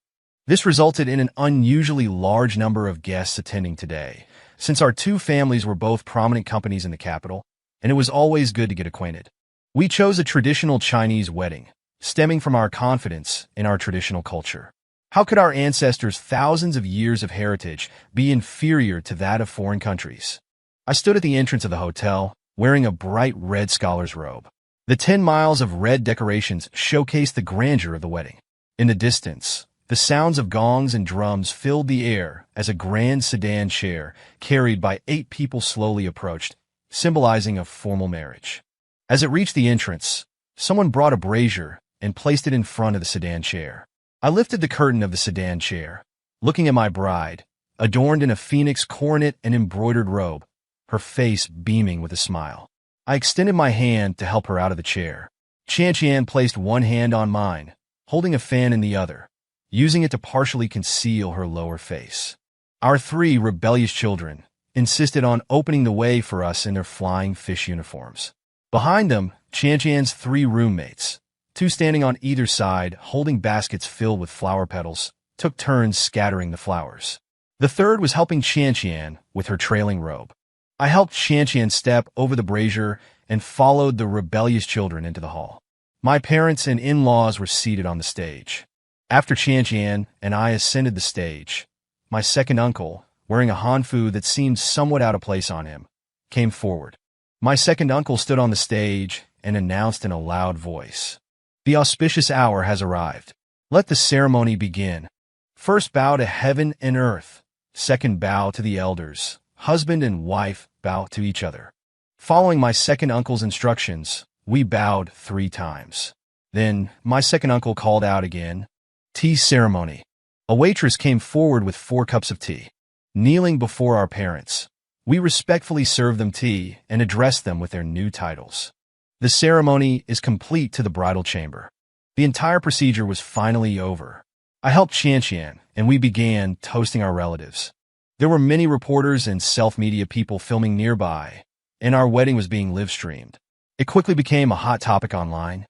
This resulted in an unusually large number of guests attending today, since our 2 families were both prominent companies in the capital, and it was always good to get acquainted. We chose a traditional Chinese wedding, stemming from our confidence in our traditional culture. How could our ancestors' thousands of years of heritage be inferior to that of foreign countries? I stood at the entrance of the hotel, wearing a bright red scholar's robe. The 10 miles of red decorations showcased the grandeur of the wedding. In the distance, the sounds of gongs and drums filled the air as a grand sedan chair, carried by 8 people, slowly approached, symbolizing a formal marriage. As it reached the entrance, someone brought a brazier and placed it in front of the sedan chair. I lifted the curtain of the sedan chair, looking at my bride, adorned in a phoenix coronet and embroidered robe, her face beaming with a smile. I extended my hand to help her out of the chair. Qianqian placed one hand on mine, holding a fan in the other, using it to partially conceal her lower face. Our three rebellious children insisted on opening the way for us in their flying fish uniforms. Behind them, Qianqian's three roommates, two standing on either side holding baskets filled with flower petals, took turns scattering the flowers. The third was helping Qianqian with her trailing robe. I helped Qianqian step over the brazier and followed the rebellious children into the hall. My parents and in-laws were seated on the stage. After Qianqian and I ascended the stage, my second uncle, wearing a hanfu that seemed somewhat out of place on him, came forward. My second uncle stood on the stage and announced in a loud voice, "The auspicious hour has arrived. Let the ceremony begin. First bow to heaven and earth. Second bow to the elders. Husband and wife bow to each other." Following my second uncle's instructions, we bowed 3 times. Then my second uncle called out again, "Tea ceremony." A waitress came forward with 4 cups of tea. Kneeling before our parents, we respectfully served them tea and addressed them with their new titles. The ceremony is complete to the bridal chamber. The entire procedure was finally over. I helped Qianqian, and we began toasting our relatives. There were many reporters and self-media people filming nearby, and our wedding was being live-streamed. It quickly became a hot topic online.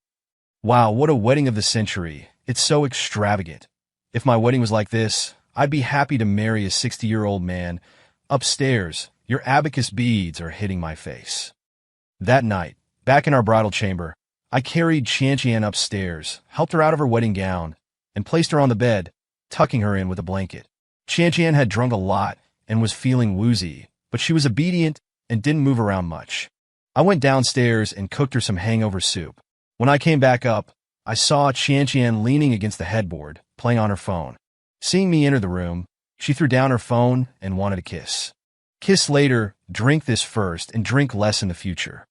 Wow, what a wedding of the century. It's so extravagant. If my wedding was like this, I'd be happy to marry a 60-year-old man. Upstairs, your abacus beads are hitting my face. That night, back in our bridal chamber, I carried Qianqian upstairs, helped her out of her wedding gown, and placed her on the bed, tucking her in with a blanket. Qianqian had drunk a lot and was feeling woozy, but she was obedient and didn't move around much. I went downstairs and cooked her some hangover soup. When I came back up, I saw Qianqian leaning against the headboard, playing on her phone. Seeing me enter the room, she threw down her phone and wanted a kiss. Kiss later, drink this first, and drink less in the future.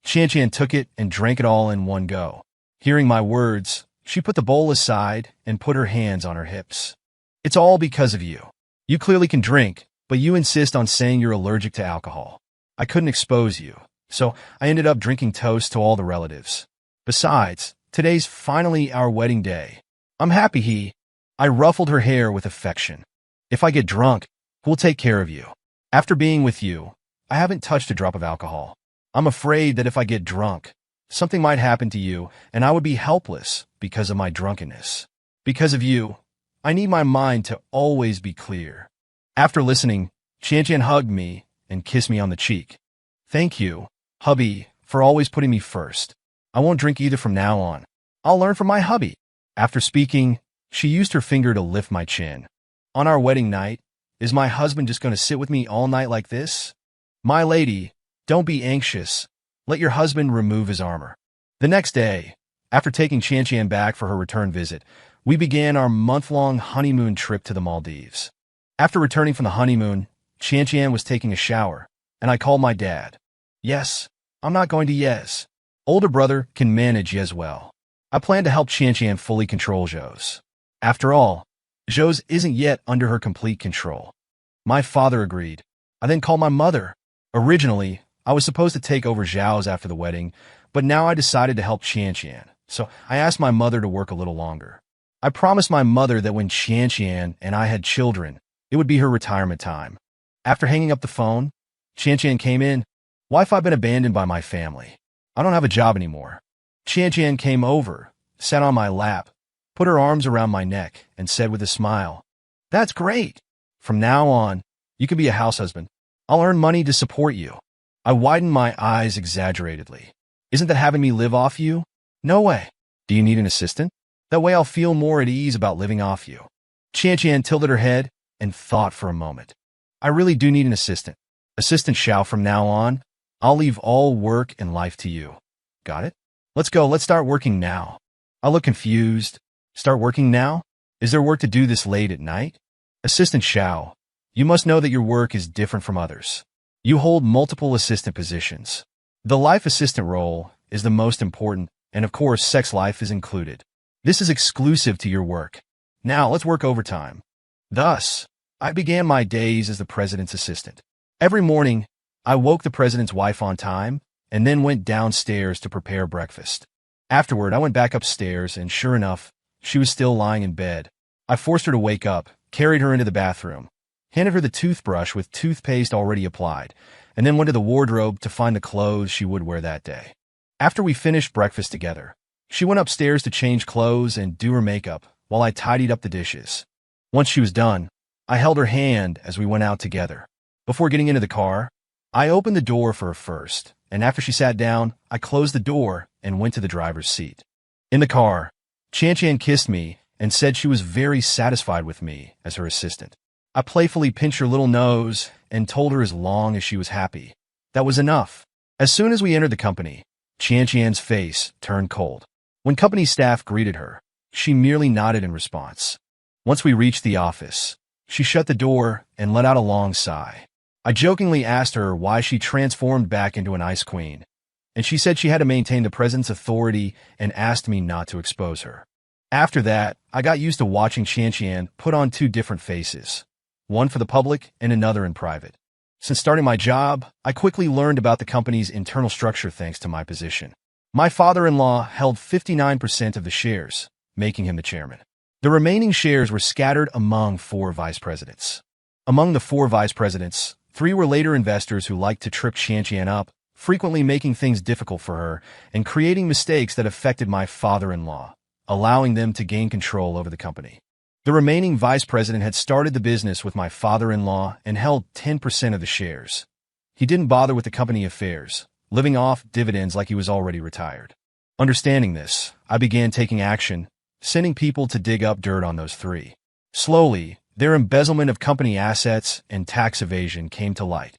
Qianqian took it and drank it all in one go. Hearing my words, she put the bowl aside and put her hands on her hips. "It's all because of you. You clearly can drink, but you insist on saying you're allergic to alcohol. I couldn't expose you, so I ended up drinking toast to all the relatives. Besides, today's finally our wedding day. I'm happy." I ruffled her hair with affection. "If I get drunk, we'll take care of you. After being with you, I haven't touched a drop of alcohol. I'm afraid that if I get drunk, something might happen to you, and I would be helpless because of my drunkenness. Because of you, I need my mind to always be clear." After listening, Qianqian hugged me and kissed me on the cheek. "Thank you, hubby, for always putting me first. I won't drink either from now on. I'll learn from my hubby." After speaking, she used her finger to lift my chin. "On our wedding night, is my husband just going to sit with me all night like this? My lady, don't be anxious. Let your husband remove his armor." The next day, after taking Qianqian back for her return visit, we began our month-long honeymoon trip to the Maldives. After returning from the honeymoon, Qianqian was taking a shower, and I called my dad. "Yes, I'm not going to Yes. Older brother can manage Yes well. I plan to help Qianqian fully control Zhou's. After all, Zhou's isn't yet under her complete control." My father agreed. I then called my mother. Originally, I was supposed to take over Zhou's after the wedding, but now I decided to help Qianqian, so I asked my mother to work a little longer. I promised my mother that when Qianqian and I had children, it would be her retirement time. After hanging up the phone, Qianqian came in. "Wife, I've been abandoned by my family. I don't have a job anymore." Qianqian came over, sat on my lap, put her arms around my neck, and said with a smile, "That's great. From now on, you can be a house husband. I'll earn money to support you." I widened my eyes exaggeratedly. "Isn't that having me live off you?" "No way. Do you need an assistant? That way I'll feel more at ease about living off you." Qianqian tilted her head and thought for a moment. "I really do need an assistant. Assistant Xiao, from now on, I'll leave all work and life to you. Got it? Let's go. Let's start working now." I look confused. "Start working now? Is there work to do this late at night?" "Assistant Xiao, you must know that your work is different from others. You hold multiple assistant positions. The life assistant role is the most important, and of course, sex life is included. This is exclusive to your work. Now, let's work overtime. Thus, I began my days as the president's assistant. Every morning, I woke the president's wife on time and then went downstairs to prepare breakfast. Afterward, I went back upstairs, and sure enough, she was still lying in bed. I forced her to wake up, carried her into the bathroom, handed her the toothbrush with toothpaste already applied, and then went to the wardrobe to find the clothes she would wear that day. After we finished breakfast together, she went upstairs to change clothes and do her makeup while I tidied up the dishes. Once she was done, I held her hand as we went out together. Before getting into the car, I opened the door for her first, and after she sat down, I closed the door and went to the driver's seat. In the car, Chan kissed me and said she was very satisfied with me as her assistant. I playfully pinched her little nose and told her as long as she was happy. That was enough. As soon as we entered the company, Chan's face turned cold. When company staff greeted her, she merely nodded in response. Once we reached the office, she shut the door and let out a long sigh. I jokingly asked her why she transformed back into an ice queen, and she said she had to maintain the president's authority and asked me not to expose her. After that, I got used to watching Chan put on two different faces, one for the public and another in private. Since starting my job, I quickly learned about the company's internal structure thanks to my position. My father-in-law held 59% of the shares, making him the chairman. The remaining shares were scattered among 4 vice presidents. Among the 4 vice presidents, 3 were later investors who liked to trip Chan up, frequently making things difficult for her and creating mistakes that affected my father-in-law, allowing them to gain control over the company. The remaining vice president had started the business with my father-in-law and held 10% of the shares. He didn't bother with the company affairs, living off dividends like he was already retired. Understanding this, I began taking action, sending people to dig up dirt on those 3. Slowly, their embezzlement of company assets and tax evasion came to light.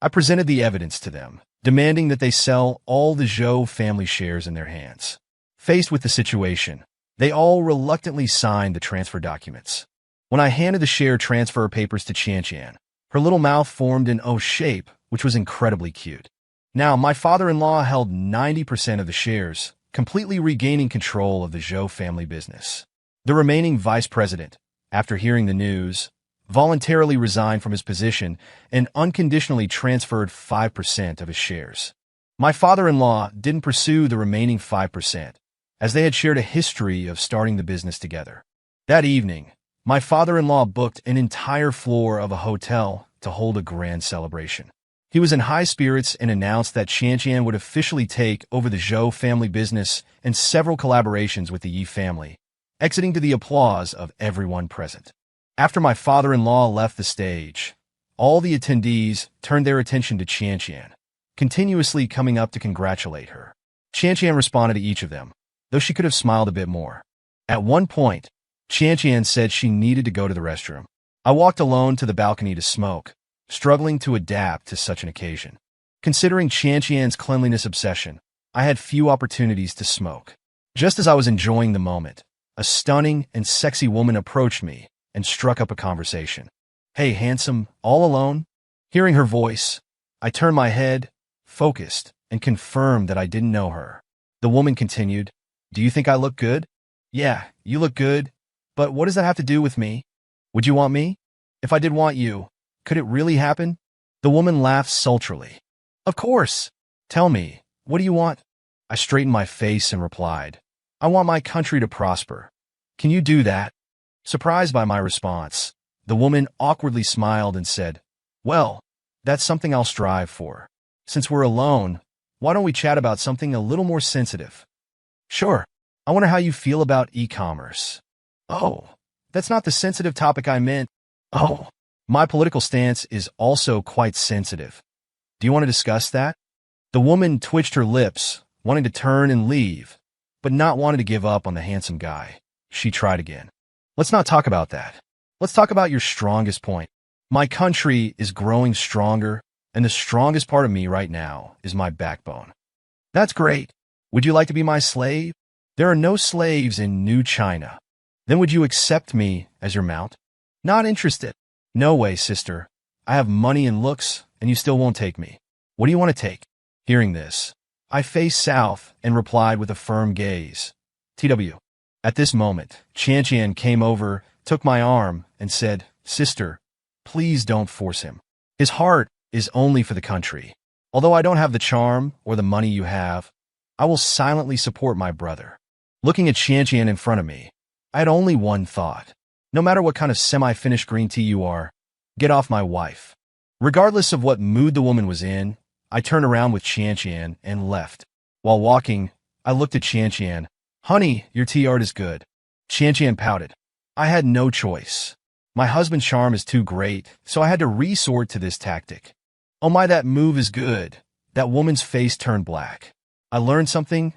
I presented the evidence to them, demanding that they sell all the Zhou family shares in their hands. Faced with the situation, they all reluctantly signed the transfer documents. When I handed the share transfer papers to Chan, her little mouth formed an O shape, which was incredibly cute. Now, my father-in-law held 90% of the shares, completely regaining control of the Zhou family business. The remaining vice president, after hearing the news, voluntarily resigned from his position and unconditionally transferred 5% of his shares. My father-in-law didn't pursue the remaining 5%, as they had shared a history of starting the business together. That evening, my father-in-law booked an entire floor of a hotel to hold a grand celebration. He was in high spirits and announced that Chan would officially take over the Zhou family business and several collaborations with the Yi family, exiting to the applause of everyone present. After my father-in-law left the stage, all the attendees turned their attention to Chan, continuously coming up to congratulate her. Chan responded to each of them, though she could have smiled a bit more. At one point, Chan said she needed to go to the restroom. I walked alone to the balcony to smoke, struggling to adapt to such an occasion. Considering Chan's cleanliness obsession, I had few opportunities to smoke. Just as I was enjoying the moment, a stunning and sexy woman approached me and struck up a conversation. "Hey, handsome, all alone?" Hearing her voice, I turned my head, focused, and confirmed that I didn't know her. The woman continued, "Do you think I look good?" "Yeah, you look good, but what does that have to do with me? Would you want me? If I did want you, could it really happen?" The woman laughed sultrily. "Of course. Tell me, what do you want?" I straightened my face and replied, "I want my country to prosper. Can you do that?" Surprised by my response, the woman awkwardly smiled and said, "Well, that's something I'll strive for. Since we're alone, why don't we chat about something a little more sensitive?" "Sure. I wonder how you feel about e-commerce." "Oh, that's not the sensitive topic I meant." "Oh, my political stance is also quite sensitive. Do you want to discuss that?" The woman twitched her lips, wanting to turn and leave, but not wanting to give up on the handsome guy. She tried again. "Let's not talk about that. Let's talk about your strongest point. My country is growing stronger, and the strongest part of me right now is my backbone." "That's great. Would you like to be my slave?" "There are no slaves in New China." "Then would you accept me as your mount?" "Not interested." "No way, sister. I have money and looks, and you still won't take me. What do you want to take? Hearing this, I faced south and replied with a firm gaze. TW. At this moment, Qian came over, took my arm, and said, Sister, please don't force him. His heart is only for the country. Although I don't have the charm or the money you have, I will silently support my brother. Looking at Qian in front of me, I had only one thought. No matter what kind of semi-finished green tea you are, get off my wife. Regardless of what mood the woman was in, I turned around with Qian and left. While walking, I looked at Qian. Honey, your tea art is good. Qian pouted. I had no choice. My husband's charm is too great, so I had to resort to this tactic. Oh my, that move is good. That woman's face turned black. I learned something.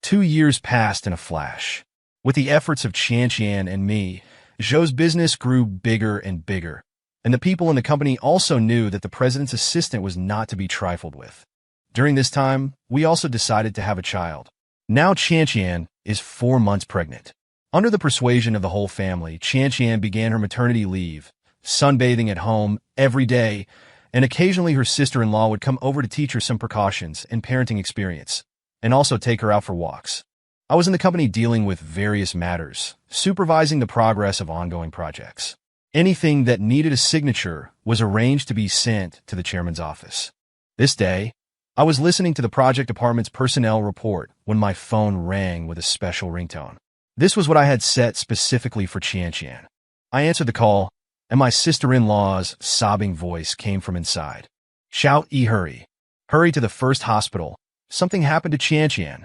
2 years passed in a flash. With the efforts of Qian and me, Zhou's business grew bigger and bigger, and the people in the company also knew that the president's assistant was not to be trifled with. During this time, we also decided to have a child. Now Qian is 4 months pregnant. Under the persuasion of the whole family, Qian began her maternity leave, sunbathing at home every day, and occasionally her sister-in-law would come over to teach her some precautions and parenting experience, and also take her out for walks. I was in the company dealing with various matters, supervising the progress of ongoing projects. Anything that needed a signature was arranged to be sent to the chairman's office. This day, I was listening to the project department's personnel report when my phone rang with a special ringtone. This was what I had set specifically for Qian. I answered the call, and my sister-in-law's sobbing voice came from inside. Shout, hurry. Hurry to the first hospital. Something happened to Qian.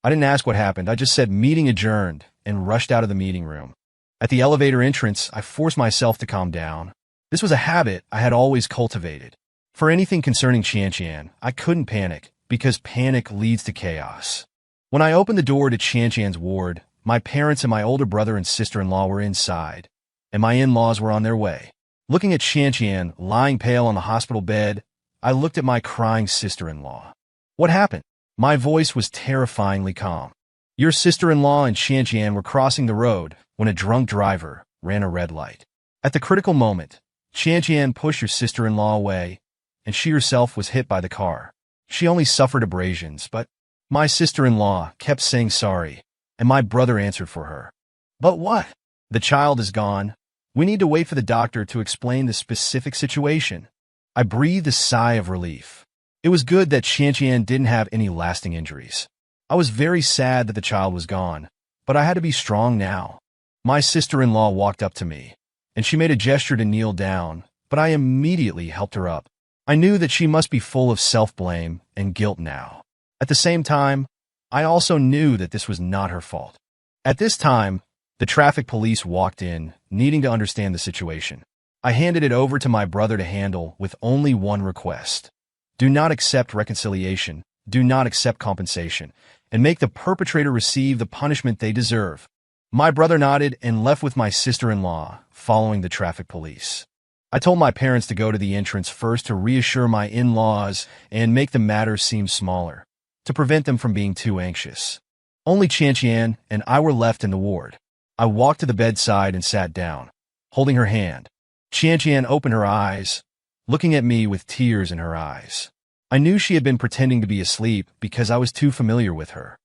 I didn't ask what happened. I just said meeting adjourned and rushed out of the meeting room. At the elevator entrance, I forced myself to calm down. This was a habit I had always cultivated. For anything concerning Qian, I couldn't panic because panic leads to chaos. When I opened the door to Qian's ward, my parents and my older brother and sister-in-law were inside, and my in-laws were on their way. Looking at Qian lying pale on the hospital bed, I looked at my crying sister-in-law. What happened? My voice was terrifyingly calm. Your sister-in-law and Qian were crossing the road when a drunk driver ran a red light. At the critical moment, Qian pushed your sister-in-law away, and she herself was hit by the car. She only suffered abrasions, but my sister-in-law kept saying sorry, and my brother answered for her. But what? The child is gone. We need to wait for the doctor to explain the specific situation. I breathed a sigh of relief. It was good that Qian didn't have any lasting injuries. I was very sad that the child was gone, but I had to be strong now. My sister-in-law walked up to me, and she made a gesture to kneel down, but I immediately helped her up. I knew that she must be full of self-blame and guilt now. At the same time, I also knew that this was not her fault. At this time, the traffic police walked in, needing to understand the situation. I handed it over to my brother to handle with only one request. Do not accept reconciliation, do not accept compensation, and make the perpetrator receive the punishment they deserve. My brother nodded and left with my sister-in-law, following the traffic police. I told my parents to go to the entrance first to reassure my in-laws and make the matter seem smaller, to prevent them from being too anxious. Only Qian and I were left in the ward. I walked to the bedside and sat down, holding her hand. Qian opened her eyes, looking at me with tears in her eyes. I knew she had been pretending to be asleep because I was too familiar with her.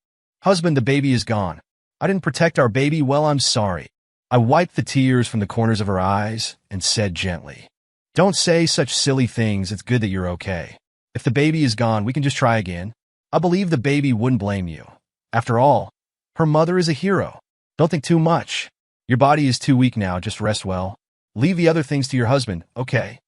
Husband, the baby is gone. I didn't protect our baby. Well, I'm sorry. I wiped the tears from the corners of her eyes and said gently, Don't say such silly things. It's good that you're okay. If the baby is gone, we can just try again. I believe the baby wouldn't blame you. After all, her mother is a hero. Don't think too much. Your body is too weak now. Just rest well. Leave the other things to your husband, okay?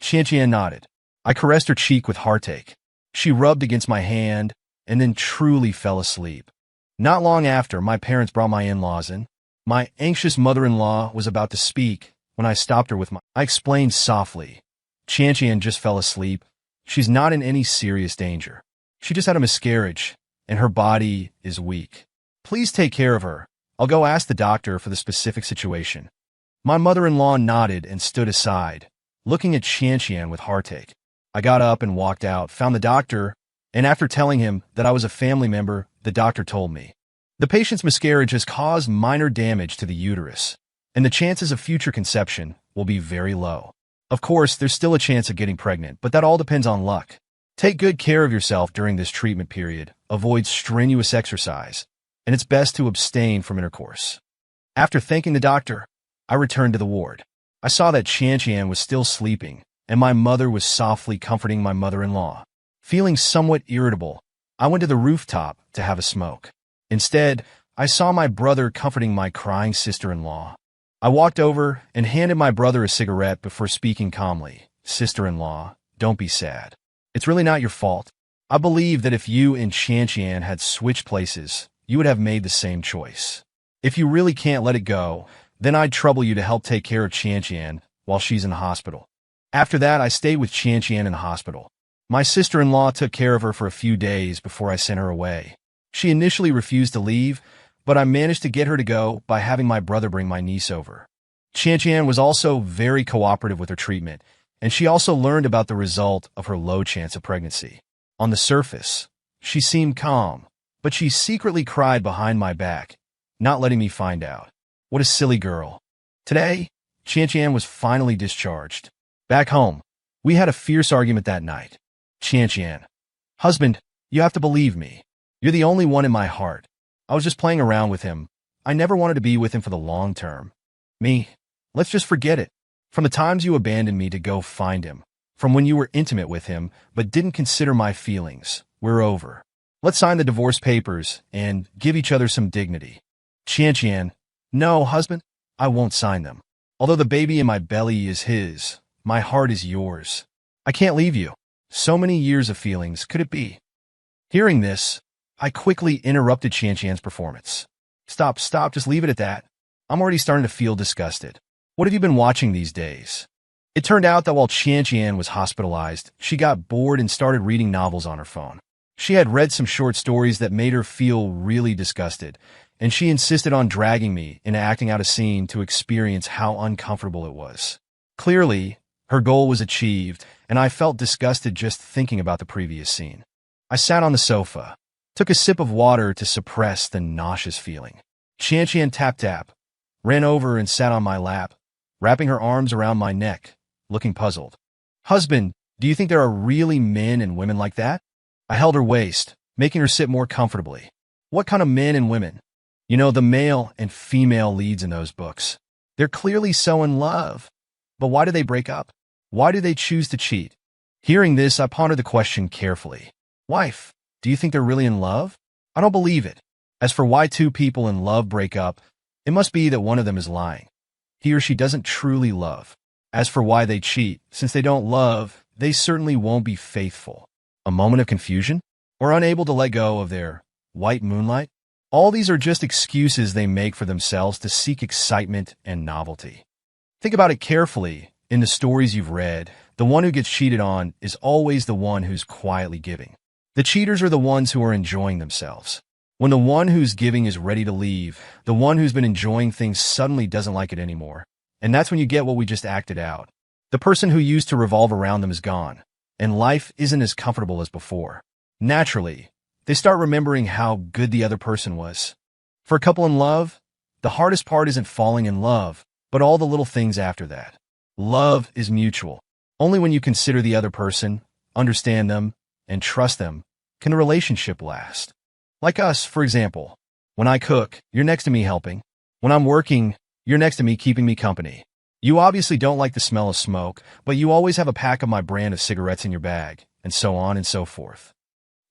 Qian nodded. I caressed her cheek with heartache. She rubbed against my hand and then truly fell asleep. Not long after, my parents brought my in-laws in. My anxious mother-in-law was about to speak when I stopped her with I explained softly. Qian just fell asleep. She's not in any serious danger. She just had a miscarriage, and her body is weak. Please take care of her. I'll go ask the doctor for the specific situation. My mother-in-law nodded and stood aside, looking at Qian with heartache. I got up and walked out, found the doctor, and after telling him that I was a family member, the doctor told me, the patient's miscarriage has caused minor damage to the uterus, and the chances of future conception will be very low. Of course, there's still a chance of getting pregnant, but that all depends on luck. Take good care of yourself during this treatment period, avoid strenuous exercise, and it's best to abstain from intercourse. After thanking the doctor, I returned to the ward. I saw that Qian was still sleeping, and my mother was softly comforting my mother-in-law. Feeling somewhat irritable, I went to the rooftop to have a smoke. Instead, I saw my brother comforting my crying sister-in-law. I walked over and handed my brother a cigarette before speaking calmly. Sister-in-law, don't be sad. It's really not your fault. I believe that if you and Qian had switched places, you would have made the same choice. If you really can't let it go, then I'd trouble you to help take care of Qian while she's in the hospital. After that, I stayed with Qian in the hospital. My sister-in-law took care of her for a few days before I sent her away. She initially refused to leave, but I managed to get her to go by having my brother bring my niece over. Qian was also very cooperative with her treatment, and she also learned about the result of her low chance of pregnancy. On the surface, she seemed calm, but she secretly cried behind my back, not letting me find out. What a silly girl. Today, Qian was finally discharged. Back home, we had a fierce argument that night. Qian, husband, you have to believe me. You're the only one in my heart. I was just playing around with him. I never wanted to be with him for the long term. Me, let's just forget it. From the times you abandoned me to go find him, from when you were intimate with him but didn't consider my feelings, we're over. Let's sign the divorce papers and give each other some dignity. Qian, no, husband, I won't sign them. Although the baby in my belly is his, my heart is yours. I can't leave you. So many years of feelings, could it be? Hearing this, I quickly interrupted Qian's performance. Stop, just leave it at that. I'm already starting to feel disgusted. What have you been watching these days? It turned out that while Qian was hospitalized, she got bored and started reading novels on her phone. She had read some short stories that made her feel really disgusted, and she insisted on dragging me into acting out a scene to experience how uncomfortable it was. Clearly, her goal was achieved, and I felt disgusted just thinking about the previous scene. I sat on the sofa, took a sip of water to suppress the nauseous feeling. Qian tap, ran over and sat on my lap, wrapping her arms around my neck, looking puzzled. Husband, do you think there are really men and women like that? I held her waist, making her sit more comfortably. What kind of men and women? You know, the male and female leads in those books. They're clearly so in love. But why do they break up? Why do they choose to cheat? Hearing this, I pondered the question carefully. Wife, do you think they're really in love? I don't believe it. As for why two people in love break up, it must be that one of them is lying. He or she doesn't truly love. As for why they cheat, since they don't love, they certainly won't be faithful. A moment of confusion? Or unable to let go of their white moonlight? All these are just excuses they make for themselves to seek excitement and novelty. Think about it carefully. In the stories you've read, the one who gets cheated on is always the one who's quietly giving. The cheaters are the ones who are enjoying themselves. When the one who's giving is ready to leave, the one who's been enjoying things suddenly doesn't like it anymore. And that's when you get what we just acted out. The person who used to revolve around them is gone, and life isn't as comfortable as before. Naturally, they start remembering how good the other person was. For a couple in love, the hardest part isn't falling in love, but all the little things after that. Love is mutual. Only when you consider the other person, understand them, and trust them, can a relationship last. Like us, for example. When I cook, you're next to me helping. When I'm working, you're next to me keeping me company. You obviously don't like the smell of smoke, but you always have a pack of my brand of cigarettes in your bag, and so on and so forth.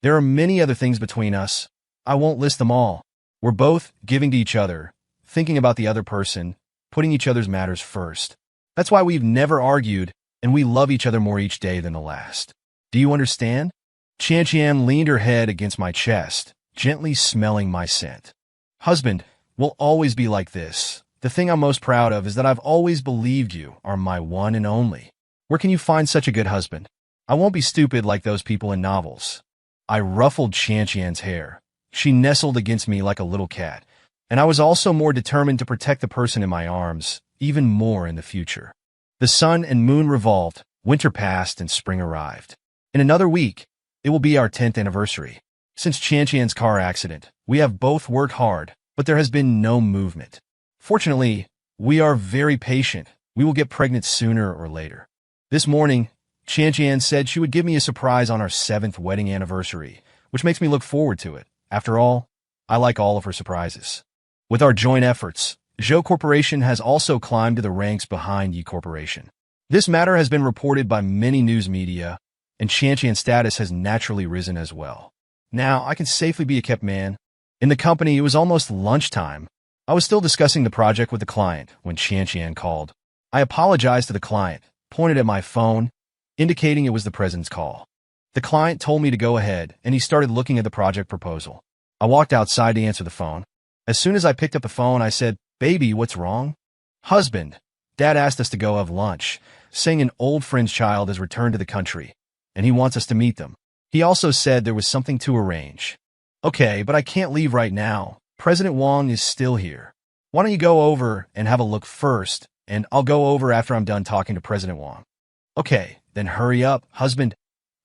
There are many other things between us. I won't list them all. We're both giving to each other, thinking about the other person, putting each other's matters first. That's why we've never argued, and we love each other more each day than the last. Do you understand? Qian leaned her head against my chest, gently smelling my scent. Husband, we'll always be like this. The thing I'm most proud of is that I've always believed you are my one and only. Where can you find such a good husband? I won't be stupid like those people in novels. I ruffled Qian's hair. She nestled against me like a little cat, and I was also more determined to protect the person in my arms, even more in the future. The sun and moon revolved, winter passed, and spring arrived. In another week, it will be our 10th anniversary. Since Qian's car accident, we have both worked hard, but there has been no movement. Fortunately, we are very patient. We will get pregnant sooner or later. This morning, Qian said she would give me a surprise on our 7th wedding anniversary, which makes me look forward to it. After all, I like all of her surprises. With our joint efforts, Zhou Corporation has also climbed to the ranks behind Yi Corporation. This matter has been reported by many news media, and Qian's status has naturally risen as well. Now, I can safely be a kept man. In the company, it was almost lunchtime. I was still discussing the project with the client when Qian called. I apologized to the client, pointed at my phone, indicating it was the president's call. The client told me to go ahead, and he started looking at the project proposal. I walked outside to answer the phone. As soon as I picked up the phone, I said, "Baby, what's wrong?" "Husband, Dad asked us to go have lunch, saying an old friend's child has returned to the country, and he wants us to meet them. He also said there was something to arrange." "Okay, but I can't leave right now. President Wang is still here. Why don't you go over and have a look first, and I'll go over after I'm done talking to President Wang." "Okay, then hurry up, husband."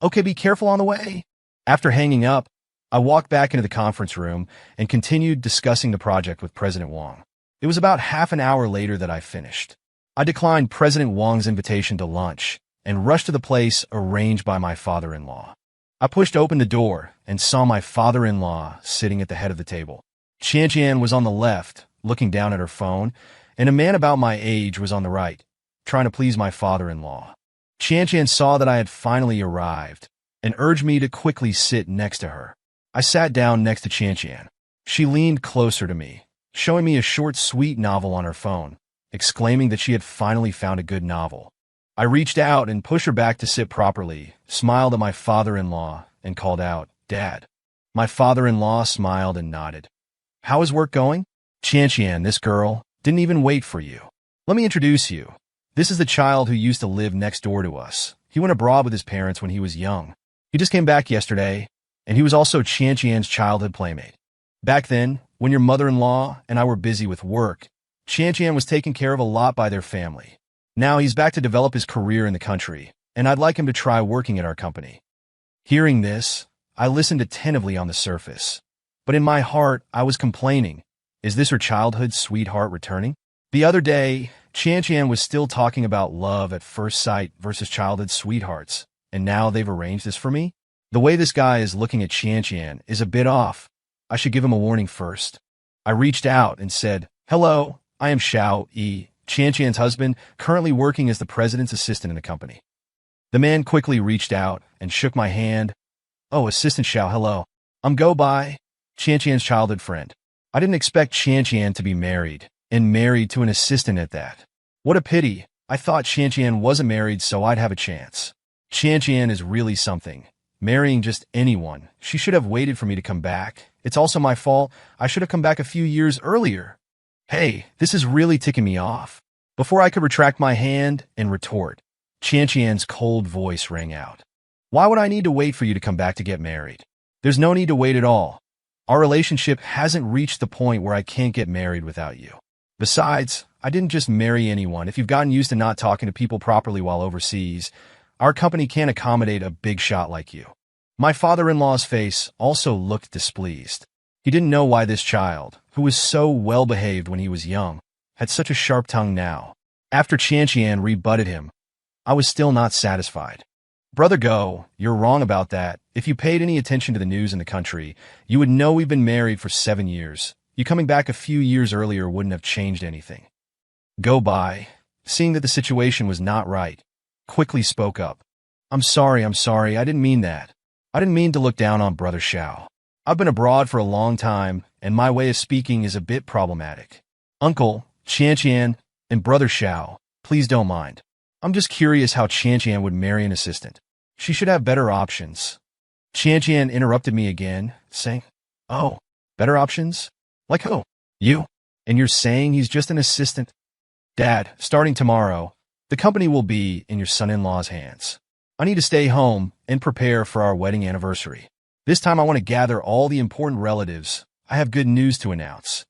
"Okay, be careful on the way." After hanging up, I walked back into the conference room and continued discussing the project with President Wang. It was about half an hour later that I finished. I declined President Wang's invitation to lunch and rushed to the place arranged by my father-in-law. I pushed open the door and saw my father-in-law sitting at the head of the table. Qian was on the left, looking down at her phone, and a man about my age was on the right, trying to please my father-in-law. Qian saw that I had finally arrived and urged me to quickly sit next to her. I sat down next to Qian. She leaned closer to me, showing me a short, sweet novel on her phone, exclaiming that she had finally found a good novel. I reached out and pushed her back to sit properly, smiled at my father-in-law, and called out, "Dad." My father-in-law smiled and nodded. "How is work going?" "Qian, this girl didn't even wait for you. Let me introduce you. This is the child who used to live next door to us. He went abroad with his parents when he was young. He just came back yesterday, and he was also Qian's childhood playmate. Back then, when your mother-in-law and I were busy with work, Qian was taken care of a lot by their family. Now he's back to develop his career in the country, and I'd like him to try working at our company." Hearing this, I listened attentively on the surface. But in my heart, I was complaining. Is this her childhood sweetheart returning? The other day, Qian was still talking about love at first sight versus childhood sweethearts, and now they've arranged this for me? The way this guy is looking at Qian is a bit off. I should give him a warning first. I reached out and said, "Hello, I am Xiao Yi, Qian's husband, currently working as the president's assistant in the company." The man quickly reached out and shook my hand. "Oh, Assistant Xiao, hello. I'm Go Bai, Qian's childhood friend. I didn't expect Qian to be married, and married to an assistant at that. What a pity. I thought Qian wasn't married so I'd have a chance. Qian is really something. Marrying just anyone. She should have waited for me to come back. It's also my fault. I should have come back a few years earlier. Hey, this is really ticking me off." Before I could retract my hand and retort, Qian's cold voice rang out. "Why would I need to wait for you to come back to get married? There's no need to wait at all. Our relationship hasn't reached the point where I can't get married without you. Besides, I didn't just marry anyone. If you've gotten used to not talking to people properly while overseas, our company can't accommodate a big shot like you." My father-in-law's face also looked displeased. He didn't know why this child, who was so well-behaved when he was young, had such a sharp tongue now. After Qian rebutted him, I was still not satisfied. "Brother Go, you're wrong about that. If you paid any attention to the news in the country, you would know we've been married for 7 years. You coming back a few years earlier wouldn't have changed anything." Go Bai, seeing that the situation was not right, quickly spoke up. I'm sorry, I didn't mean that. I didn't mean to look down on Brother Xiao. I've been abroad for a long time, and my way of speaking is a bit problematic. Uncle, Qian, and Brother Xiao, please don't mind. I'm just curious how Qian would marry an assistant. She should have better options." Qian interrupted me again, saying, "Oh, better options? Like who? You? And you're saying he's just an assistant?" "Dad, starting tomorrow, the company will be in your son-in-law's hands. I need to stay home and prepare for our wedding anniversary. This time I want to gather all the important relatives. I have good news to announce."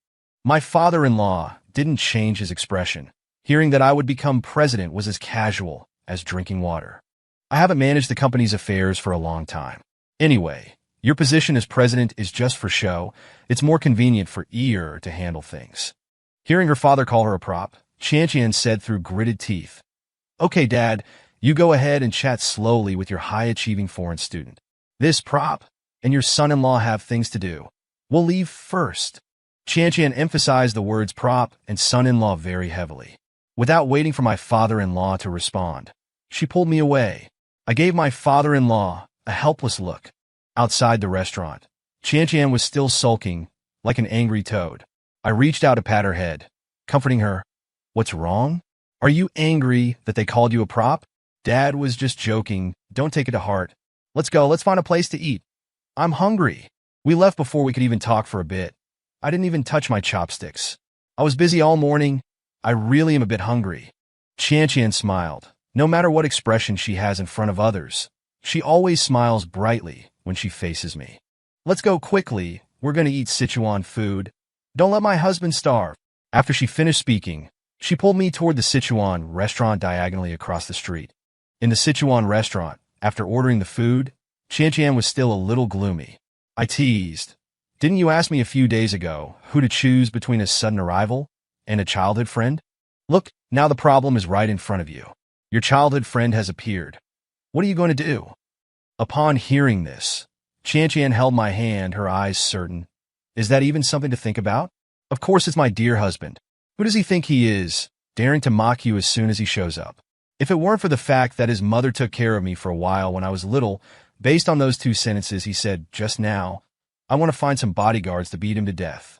My father-in-law didn't change his expression. Hearing that I would become president was as casual as drinking water. "I haven't managed the company's affairs for a long time. Anyway, your position as president is just for show. It's more convenient for Ear to handle things." Hearing her father call her a prop, Qian said through gritted teeth, "Okay, Dad, You go ahead and chat slowly with your high-achieving foreign student. This prop and your son-in-law have things to do. We'll leave first. Qian emphasized the words prop and son-in-law very heavily. Without waiting for my father-in-law to respond, she pulled me away. I gave my father-in-law a helpless look. Outside the restaurant, Qian was still sulking like an angry toad. I reached out to pat her head, comforting her. What's wrong? Are you angry that they called you a prop? Dad was just joking. Don't take it to heart. Let's go. Let's find a place to eat. I'm hungry. We left before we could even talk for a bit. I didn't even touch my chopsticks. I was busy all morning. I really am a bit hungry. Qian smiled. No matter what expression she has in front of others, she always smiles brightly when she faces me. Let's go quickly. We're going to eat Sichuan food. Don't let my husband starve. After she finished speaking, she pulled me toward the Sichuan restaurant diagonally across the street. In the Sichuan restaurant, after ordering the food, Qian was still a little gloomy. I teased. Didn't you ask me a few days ago who to choose between a sudden arrival and a childhood friend? Look, now the problem is right in front of you. Your childhood friend has appeared. What are you going to do? Upon hearing this, Qian held my hand, her eyes certain. Is that even something to think about? Of course it's my dear husband. Who does he think he is, daring to mock you as soon as he shows up? If it weren't for the fact that his mother took care of me for a while when I was little, based on those 2 sentences he said just now, I want to find some bodyguards to beat him to death.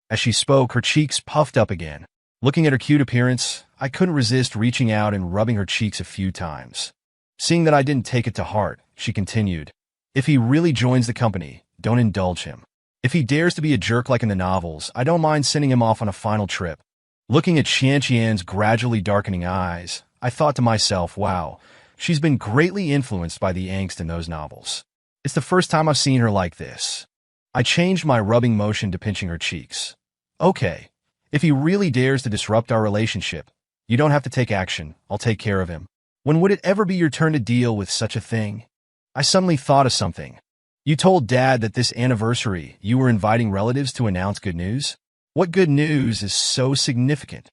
As she spoke, her cheeks puffed up again. Looking at her cute appearance, I couldn't resist reaching out and rubbing her cheeks a few times. Seeing that I didn't take it to heart, she continued, if he really joins the company, don't indulge him. If he dares to be a jerk like in the novels, I don't mind sending him off on a final trip. Looking at Qian's gradually darkening eyes, I thought to myself, wow, she's been greatly influenced by the angst in those novels. It's the first time I've seen her like this. I changed my rubbing motion to pinching her cheeks. Okay, if he really dares to disrupt our relationship, you don't have to take action. I'll take care of him. When would it ever be your turn to deal with such a thing? I suddenly thought of something. You told Dad that this anniversary you were inviting relatives to announce good news? What good news is so significant?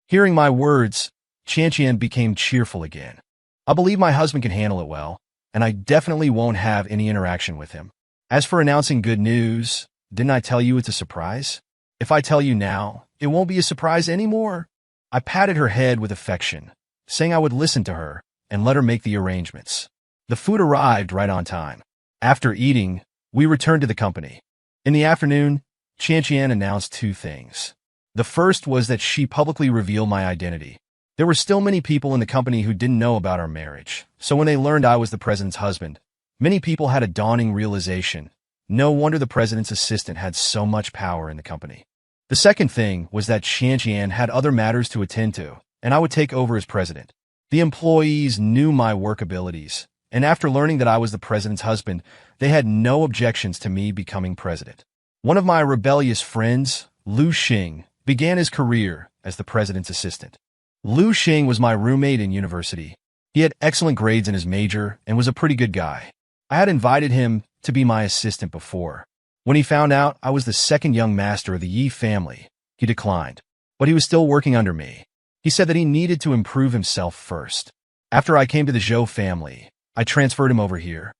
Hearing my words, Qian became cheerful again. I believe my husband can handle it well, and I definitely won't have any interaction with him. As for announcing good news, didn't I tell you it's a surprise? If I tell you now, it won't be a surprise anymore. I patted her head with affection, saying I would listen to her and let her make the arrangements. The food arrived right on time. After eating, we returned to the company. In the afternoon, Qian announced 2 things. The first was that she publicly revealed my identity. There were still many people in the company who didn't know about our marriage, so when they learned I was the president's husband, many people had a dawning realization. No wonder the president's assistant had so much power in the company. The second thing was that Qian had other matters to attend to, and I would take over as president. The employees knew my work abilities, and after learning that I was the president's husband, they had no objections to me becoming president. One of my rebellious friends, Lu Xing, began his career as the president's assistant. Lu Xing was my roommate in university. He had excellent grades in his major and was a pretty good guy. I had invited him to be my assistant before. When he found out I was the second young master of the Yi family, he declined. But he was still working under me. He said that he needed to improve himself first. After I came to the Zhou family, I transferred him over here.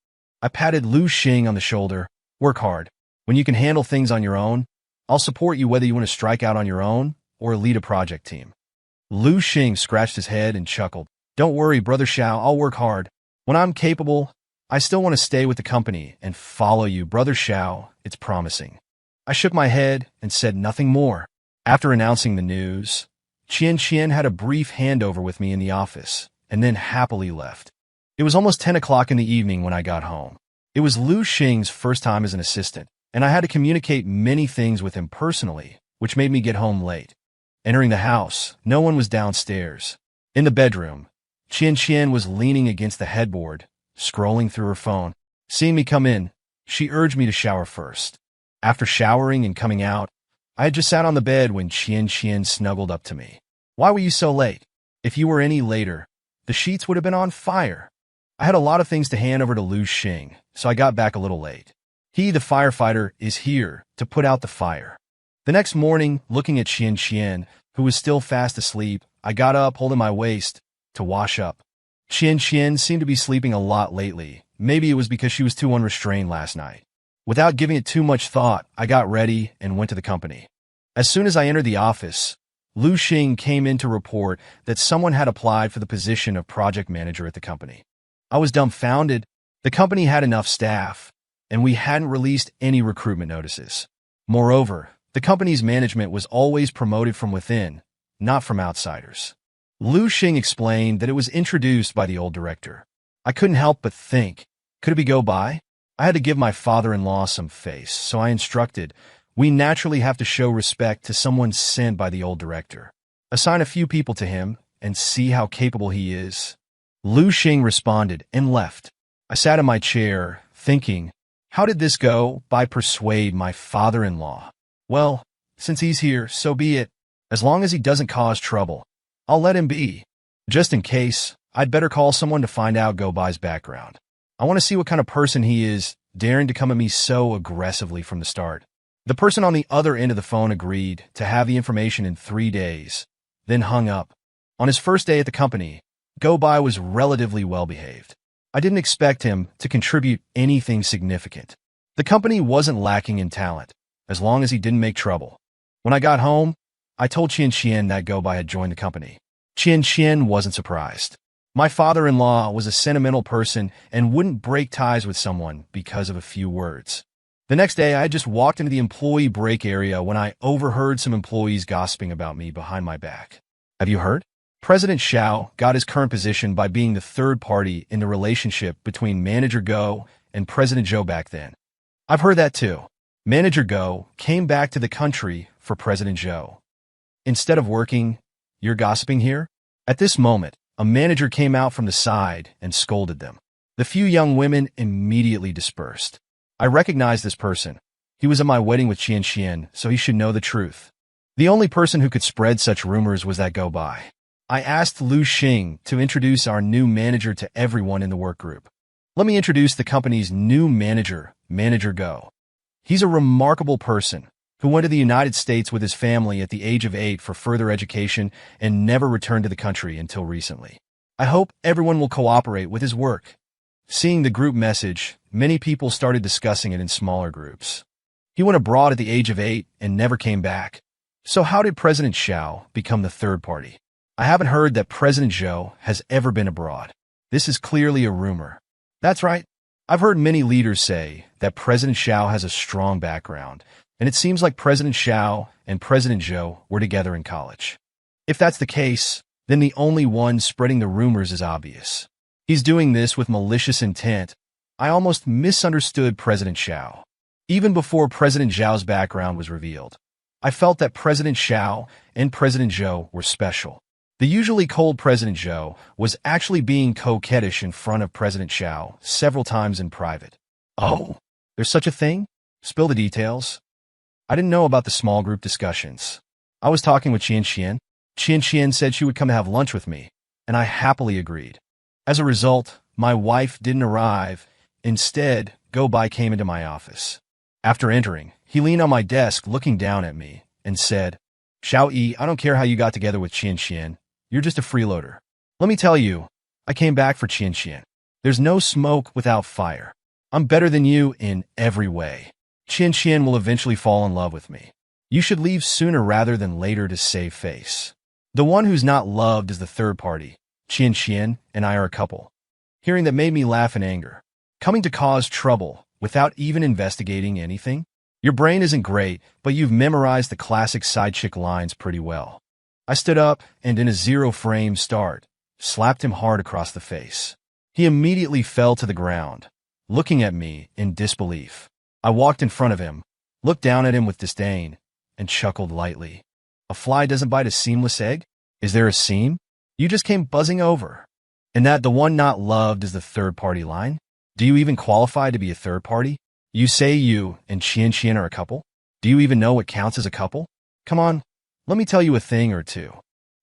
I patted Lu Xing on the shoulder. Work hard. When you can handle things on your own, I'll support you whether you want to strike out on your own or lead a project team. Lu Xing scratched his head and chuckled. Don't worry, Brother Xiao, I'll work hard. When I'm capable, I still want to stay with the company and follow you, Brother Xiao. It's promising. I shook my head and said nothing more. After announcing the news, Qian had a brief handover with me in the office and then happily left. It was almost 10 o'clock in the evening when I got home. It was Lu Xing's first time as an assistant, and I had to communicate many things with him personally, which made me get home late. Entering the house, no one was downstairs. In the bedroom, Qian was leaning against the headboard, scrolling through her phone. Seeing me come in, she urged me to shower first. After showering and coming out, I had just sat on the bed when Qian snuggled up to me. Why were you so late? If you were any later, the sheets would have been on fire. I had a lot of things to hand over to Lu Xing, so I got back a little late. He, the firefighter, is here to put out the fire. The next morning, looking at Qian, who was still fast asleep, I got up, holding my waist, to wash up. Qian seemed to be sleeping a lot lately. Maybe it was because she was too unrestrained last night. Without giving it too much thought, I got ready and went to the company. As soon as I entered the office, Lu Xing came in to report that someone had applied for the position of project manager at the company. I was dumbfounded. The company had enough staff, and we hadn't released any recruitment notices. Moreover, the company's management was always promoted from within, not from outsiders. Lu Xing explained that it was introduced by the old director. I couldn't help but think, could it be Go Bai? I had to give my father-in-law some face, so I instructed, we naturally have to show respect to someone sent by the old director. Assign a few people to him and see how capable he is. Lu Xing responded and left. I sat in my chair, thinking, how did this Go Bai persuade my father-in-law? Well, since he's here, so be it. As long as he doesn't cause trouble, I'll let him be. Just in case, I'd better call someone to find out Go Bai's background. I want to see what kind of person he is, daring to come at me so aggressively from the start. The person on the other end of the phone agreed to have the information in 3 days, then hung up. On his first day at the company, Go Bai was relatively well-behaved. I didn't expect him to contribute anything significant. The company wasn't lacking in talent, as long as he didn't make trouble. When I got home, I told Qian that Go Bai had joined the company. Qian wasn't surprised. My father-in-law was a sentimental person and wouldn't break ties with someone because of a few words. The next day, I had just walked into the employee break area when I overheard some employees gossiping about me behind my back. Have you heard? President Xiao got his current position by being the third party in the relationship between Manager Go and President Zhou back then. I've heard that too. Manager Go came back to the country for President Zhou. Instead of working, you're gossiping here? At this moment, a manager came out from the side and scolded them. The few young women immediately dispersed. I recognized this person. He was at my wedding with Qian, so he should know the truth. The only person who could spread such rumors was that Go Bai. I asked Lu Xing to introduce our new manager to everyone in the work group. Let me introduce the company's new manager, Manager Go. He's a remarkable person who went to the United States with his family at the age of 8 for further education and never returned to the country until recently. I hope everyone will cooperate with his work. Seeing the group message, many people started discussing it in smaller groups. He went abroad at the age of 8 and never came back. So how did President Xiao become the third party? I haven't heard that President Zhou has ever been abroad. This is clearly a rumor. That's right. I've heard many leaders say that President Xiao has a strong background, and it seems like President Xiao and President Zhou were together in college. If that's the case, then the only one spreading the rumors is obvious. He's doing this with malicious intent. I almost misunderstood President Xiao. Even before President Zhao's background was revealed, I felt that President Xiao and President Zhou were special. The usually cold President Zhou was actually being coquettish in front of President Xiao several times in private. Oh, there's such a thing? Spill the details. I didn't know about the small group discussions. I was talking with Qian. Qian said she would come to have lunch with me, and I happily agreed. As a result, my wife didn't arrive. Instead, Go Bai came into my office. After entering, he leaned on my desk looking down at me and said, Xiao Yi, I don't care how you got together with Qian. You're just a freeloader. Let me tell you, I came back for Qian. There's no smoke without fire. I'm better than you in every way. Qian will eventually fall in love with me. You should leave sooner rather than later to save face. The one who's not loved is the third party. Qian and I are a couple. Hearing that made me laugh in anger. Coming to cause trouble without even investigating anything? Your brain isn't great, but you've memorized the classic side chick lines pretty well. I stood up and in a zero-frame start, slapped him hard across the face. He immediately fell to the ground, looking at me in disbelief. I walked in front of him, looked down at him with disdain, and chuckled lightly. A fly doesn't bite a seamless egg? Is there a seam? You just came buzzing over. And that the one not loved is the third-party line? Do you even qualify to be a third party? You say you and Qian are a couple? Do you even know what counts as a couple? Come on, let me tell you a thing or two.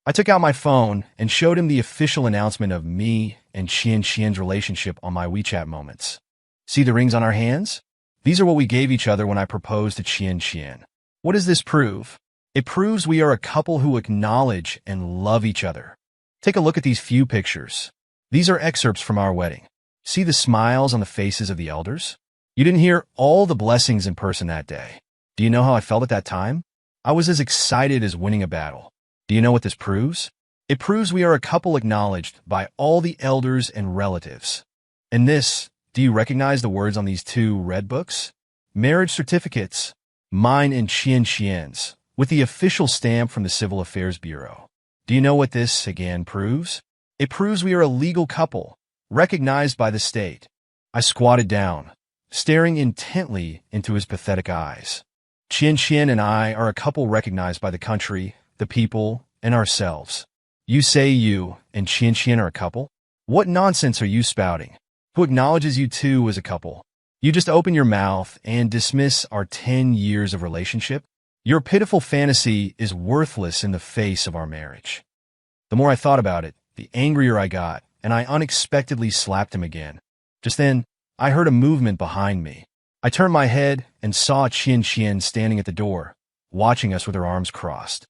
I took out my phone and showed him the official announcement of me and Qian's relationship on my WeChat moments. See the rings on our hands? These are what we gave each other when I proposed to Qian. What does this prove? It proves we are a couple who acknowledge and love each other. Take a look at these few pictures. These are excerpts from our wedding. See the smiles on the faces of the elders? You didn't hear all the blessings in person that day. Do you know how I felt at that time? I was as excited as winning a battle. Do you know what this proves? It proves we are a couple acknowledged by all the elders and relatives. And this, do you recognize the words on these two red books? Marriage certificates, mine and Qian Qian's, with the official stamp from the Civil Affairs Bureau. Do you know what this, again, proves? It proves we are a legal couple, recognized by the state. I squatted down, staring intently into his pathetic eyes. Qian Qian and I are a couple recognized by the country, the people, and ourselves. You say you and Qian Qian are a couple? What nonsense are you spouting? Who acknowledges you two as a couple? You just open your mouth and dismiss our 10 years of relationship? Your pitiful fantasy is worthless in the face of our marriage. The more I thought about it, the angrier I got, and I unexpectedly slapped him again. Just then, I heard a movement behind me. I turned my head and saw Qian Qian standing at the door, watching us with her arms crossed.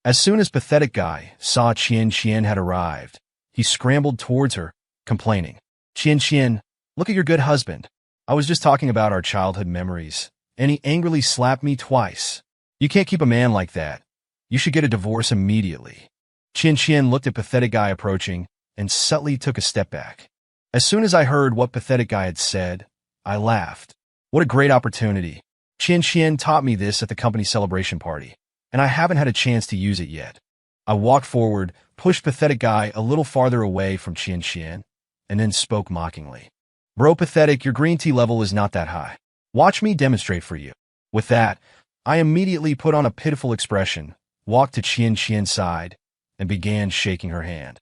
As soon as Pathetic Guy saw Qian Qian had arrived, he scrambled towards her, complaining, "Qian Qian, look at your good husband. I was just talking about our childhood memories, and he angrily slapped me twice. You can't keep a man like that. You should get a divorce immediately." Qian Qian looked at Pathetic Guy approaching and subtly took a step back. As soon as I heard what Pathetic Guy had said, I laughed. What a great opportunity. Qian Qian taught me this at the company celebration party, and I haven't had a chance to use it yet. I walked forward, pushed Pathetic Guy a little farther away from Qian Qian, and then spoke mockingly. "Bro, Pathetic, your green tea level is not that high. Watch me demonstrate for you." With that, I immediately put on a pitiful expression, walked to Qian Qian's side, and began shaking her hand.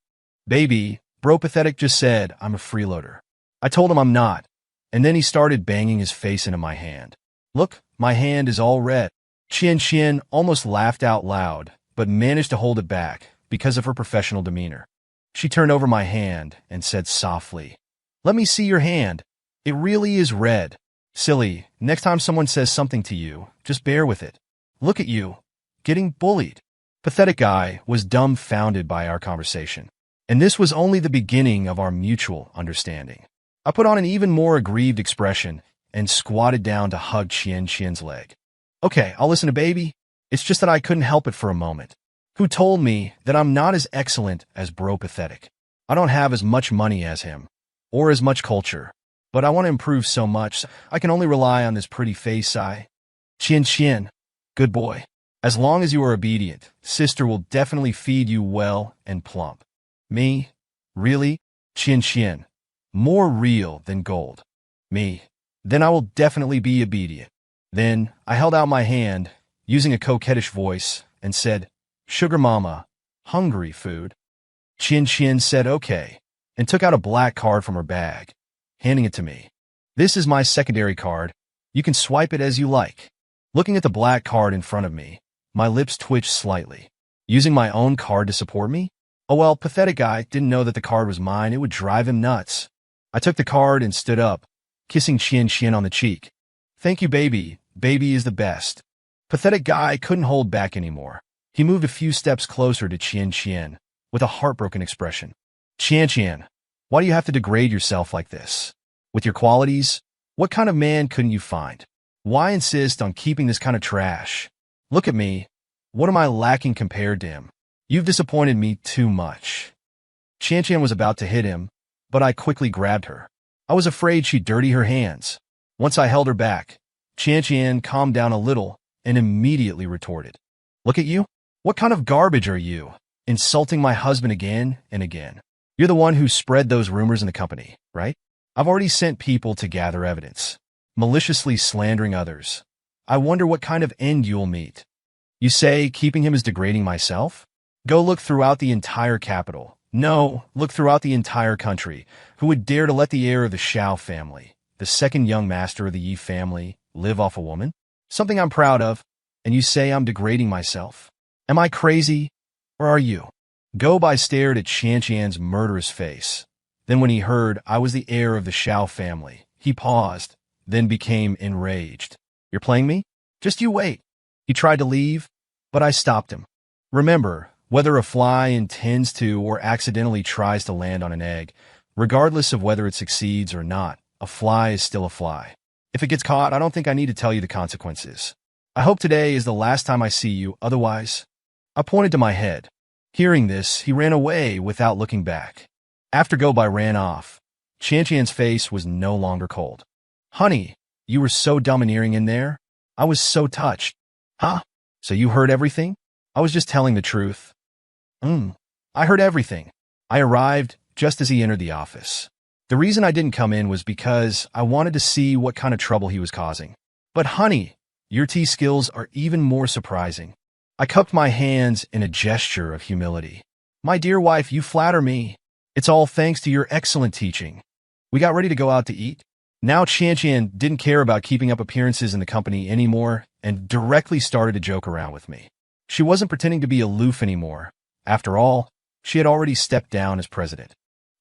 "Baby, Bro Pathetic just said I'm a freeloader." I told him I'm not, and then he started banging his face into my hand. "Look, my hand is all red." Qian Qian almost laughed out loud, but managed to hold it back because of her professional demeanor. She turned over my hand and said softly, "Let me see your hand. It really is red. Silly, next time someone says something to you, just bear with it. Look at you, getting bullied." Pathetic Guy was dumbfounded by our conversation, and this was only the beginning of our mutual understanding. I put on an even more aggrieved expression and squatted down to hug Qian Qian's leg. "Okay, I'll listen to baby. It's just that I couldn't help it for a moment. Who told me that I'm not as excellent as Bro Pathetic? I don't have as much money as him, or as much culture, but I want to improve so much I can only rely on this pretty face I..." "Qian Qian, good boy. As long as you are obedient, sister will definitely feed you well and plump." "Me? Really? Qian Qian, more real than gold." "Me? Then I will definitely be obedient." Then I held out my hand, using a coquettish voice, and said, "Sugar mama, hungry food?" Qian Qian said okay, and took out a black card from her bag, handing it to me. "This is my secondary card. You can swipe it as you like." Looking at the black card in front of me, my lips twitched slightly. Using my own card to support me? Oh well, Pathetic Guy didn't know that the card was mine. It would drive him nuts. I took the card and stood up, kissing Qian Qian on the cheek. "Thank you, baby. Baby is the best." Pathetic Guy couldn't hold back anymore. He moved a few steps closer to Qian Qian with a heartbroken expression. "Qian Qian, why do you have to degrade yourself like this? With your qualities, what kind of man couldn't you find? Why insist on keeping this kind of trash? Look at me. What am I lacking compared to him? You've disappointed me too much." Qian Qian was about to hit him, but I quickly grabbed her. I was afraid she'd dirty her hands. Once I held her back, Qian Qian calmed down a little and immediately retorted, "Look at you. What kind of garbage are you? Insulting my husband again and again. You're the one who spread those rumors in the company, right? I've already sent people to gather evidence, maliciously slandering others. I wonder what kind of end you'll meet. You say keeping him is degrading myself? Go look throughout the entire capital. No, look throughout the entire country. Who would dare to let the heir of the Xiao family, the second young master of the Yi family, live off a woman? Something I'm proud of, and you say I'm degrading myself? Am I crazy, or are you?" Go Bai stared at Qian Qian's murderous face. Then when he heard I was the heir of the Xiao family, he paused, then became enraged. "You're playing me? Just you wait." He tried to leave, but I stopped him. "Remember, whether a fly intends to or accidentally tries to land on an egg, Regardless of whether it succeeds or not, a fly is still a fly. If it gets caught, I don't think I need to tell you the consequences. I hope today is the last time I see you, otherwise. I pointed to my head. Hearing this, he ran away without looking back. After Go-Bai ran off, Qianqian's face was no longer cold. Honey, you were so domineering in there. I was so touched. Huh? So you heard everything? I was just telling the truth. I heard everything. I arrived just as he entered the office. The reason I didn't come in was because I wanted to see what kind of trouble he was causing. But honey, your tea skills are even more surprising. I cupped my hands in a gesture of humility. My dear wife, you flatter me. It's all thanks to your excellent teaching. We got ready to go out to eat. Now Qianqian didn't care about keeping up appearances in the company anymore and directly started to joke around with me. She wasn't pretending to be aloof anymore. After all, she had already stepped down as president.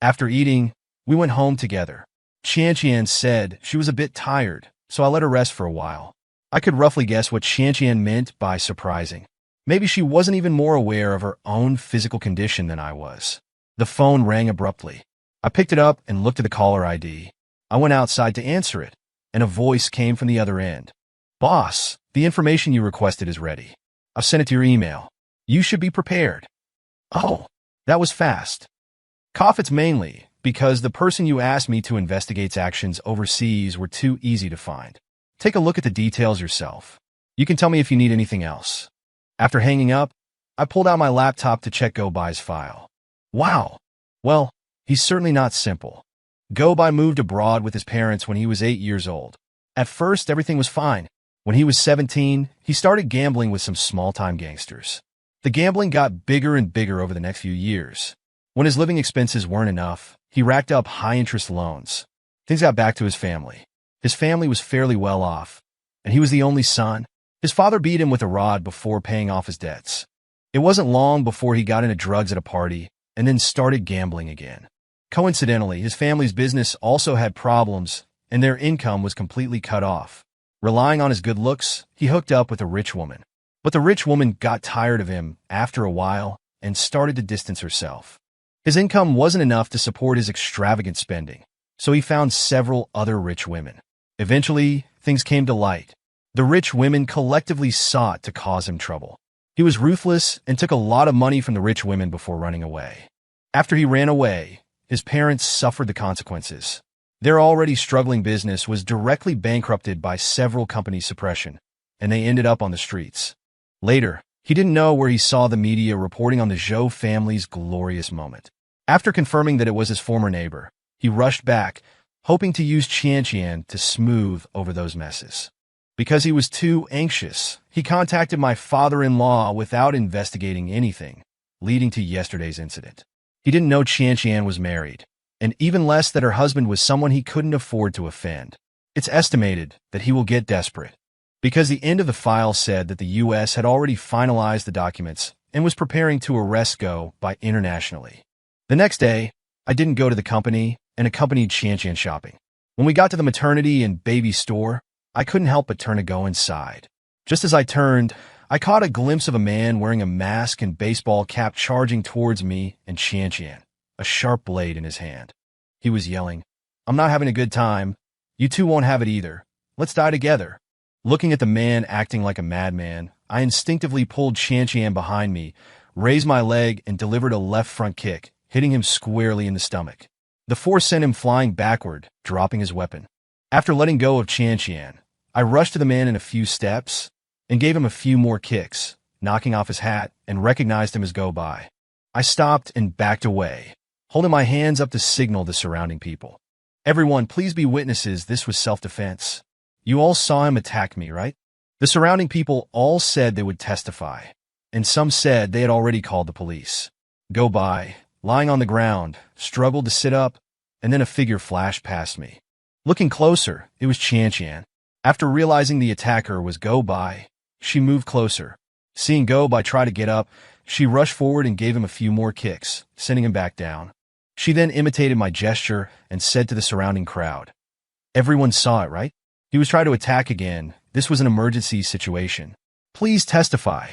After eating, we went home together. Qianqian said she was a bit tired, so I let her rest for a while. I could roughly guess what Qianqian meant by surprising. Maybe she wasn't even more aware of her own physical condition than I was. The phone rang abruptly. I picked it up and looked at the caller ID. I went outside to answer it, and a voice came from the other end. Boss, the information you requested is ready. I've sent it to your email. You should be prepared. Oh, that was fast. It's mainly because the person you asked me to investigate's actions overseas were too easy to find. Take a look at the details yourself. You can tell me if you need anything else. After hanging up, I pulled out my laptop to check Go-Bai's file. Wow. Well, he's certainly not simple. Go-Bai moved abroad with his parents when he was 8 years old. At first, everything was fine. When he was 17, he started gambling with some small-time gangsters. The gambling got bigger and bigger over the next few years. When his living expenses weren't enough, he racked up high-interest loans. Things got back to his family. His family was fairly well off, and he was the only son. His father beat him with a rod before paying off his debts. It wasn't long before he got into drugs at a party and then started gambling again. Coincidentally, his family's business also had problems, and their income was completely cut off. Relying on his good looks, he hooked up with a rich woman. But the rich woman got tired of him after a while and started to distance herself. His income wasn't enough to support his extravagant spending, so he found several other rich women. Eventually, things came to light. The rich women collectively sought to cause him trouble. He was ruthless and took a lot of money from the rich women before running away. After he ran away, his parents suffered the consequences. Their already struggling business was directly bankrupted by several company suppression, and they ended up on the streets. Later, he didn't know where he saw the media reporting on the Zhou family's glorious moment. After confirming that it was his former neighbor, he rushed back, hoping to use Qianqian to smooth over those messes. Because he was too anxious, he contacted my father-in-law without investigating anything, leading to yesterday's incident. He didn't know Qianqian was married, and even less that her husband was someone he couldn't afford to offend. It's estimated that he will get desperate, because the end of the file said that the U.S. had already finalized the documents and was preparing to arrest Go-Bai internationally. The next day, I didn't go to the company and accompanied Qianqian shopping. When we got to the maternity and baby store, I couldn't help but turn to go inside. Just as I turned, I caught a glimpse of a man wearing a mask and baseball cap charging towards me and Qianqian, a sharp blade in his hand. He was yelling, "I'm not having a good time. You two won't have it either. Let's die together." Looking at the man acting like a madman, I instinctively pulled Qianqian behind me, raised my leg, and delivered a left front kick, hitting him squarely in the stomach. The force sent him flying backward, dropping his weapon. After letting go of Qianqian, I rushed to the man in a few steps and gave him a few more kicks, knocking off his hat, and recognized him as Go-Bai. I stopped and backed away, holding my hands up to signal the surrounding people. "Everyone, please be witnesses, this was self-defense. You all saw him attack me, right?" The surrounding people all said they would testify, and some said they had already called the police. Go-Bai, lying on the ground, struggled to sit up, and then a figure flashed past me. Looking closer, it was Qianqian. After realizing the attacker was Go-Bai, she moved closer. Seeing Go-Bai try to get up, she rushed forward and gave him a few more kicks, sending him back down. She then imitated my gesture and said to the surrounding crowd, "Everyone saw it, right? He was trying to attack again. This was an emergency situation. Please testify."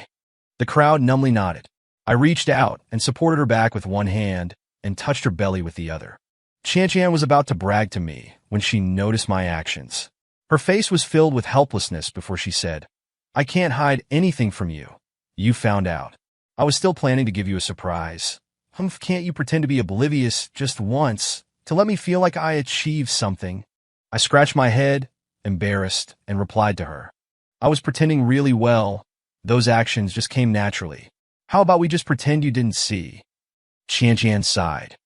The crowd numbly nodded. I reached out and supported her back with one hand and touched her belly with the other. Qian was about to brag to me when she noticed my actions. Her face was filled with helplessness before she said, "I can't hide anything from you. You found out. I was still planning to give you a surprise. Can't you pretend to be oblivious just once, to let me feel like I achieved something?" I scratched my head, embarrassed, and replied to her, "I was pretending really well. Those actions just came naturally. How about we just pretend you didn't see?" Qian sighed.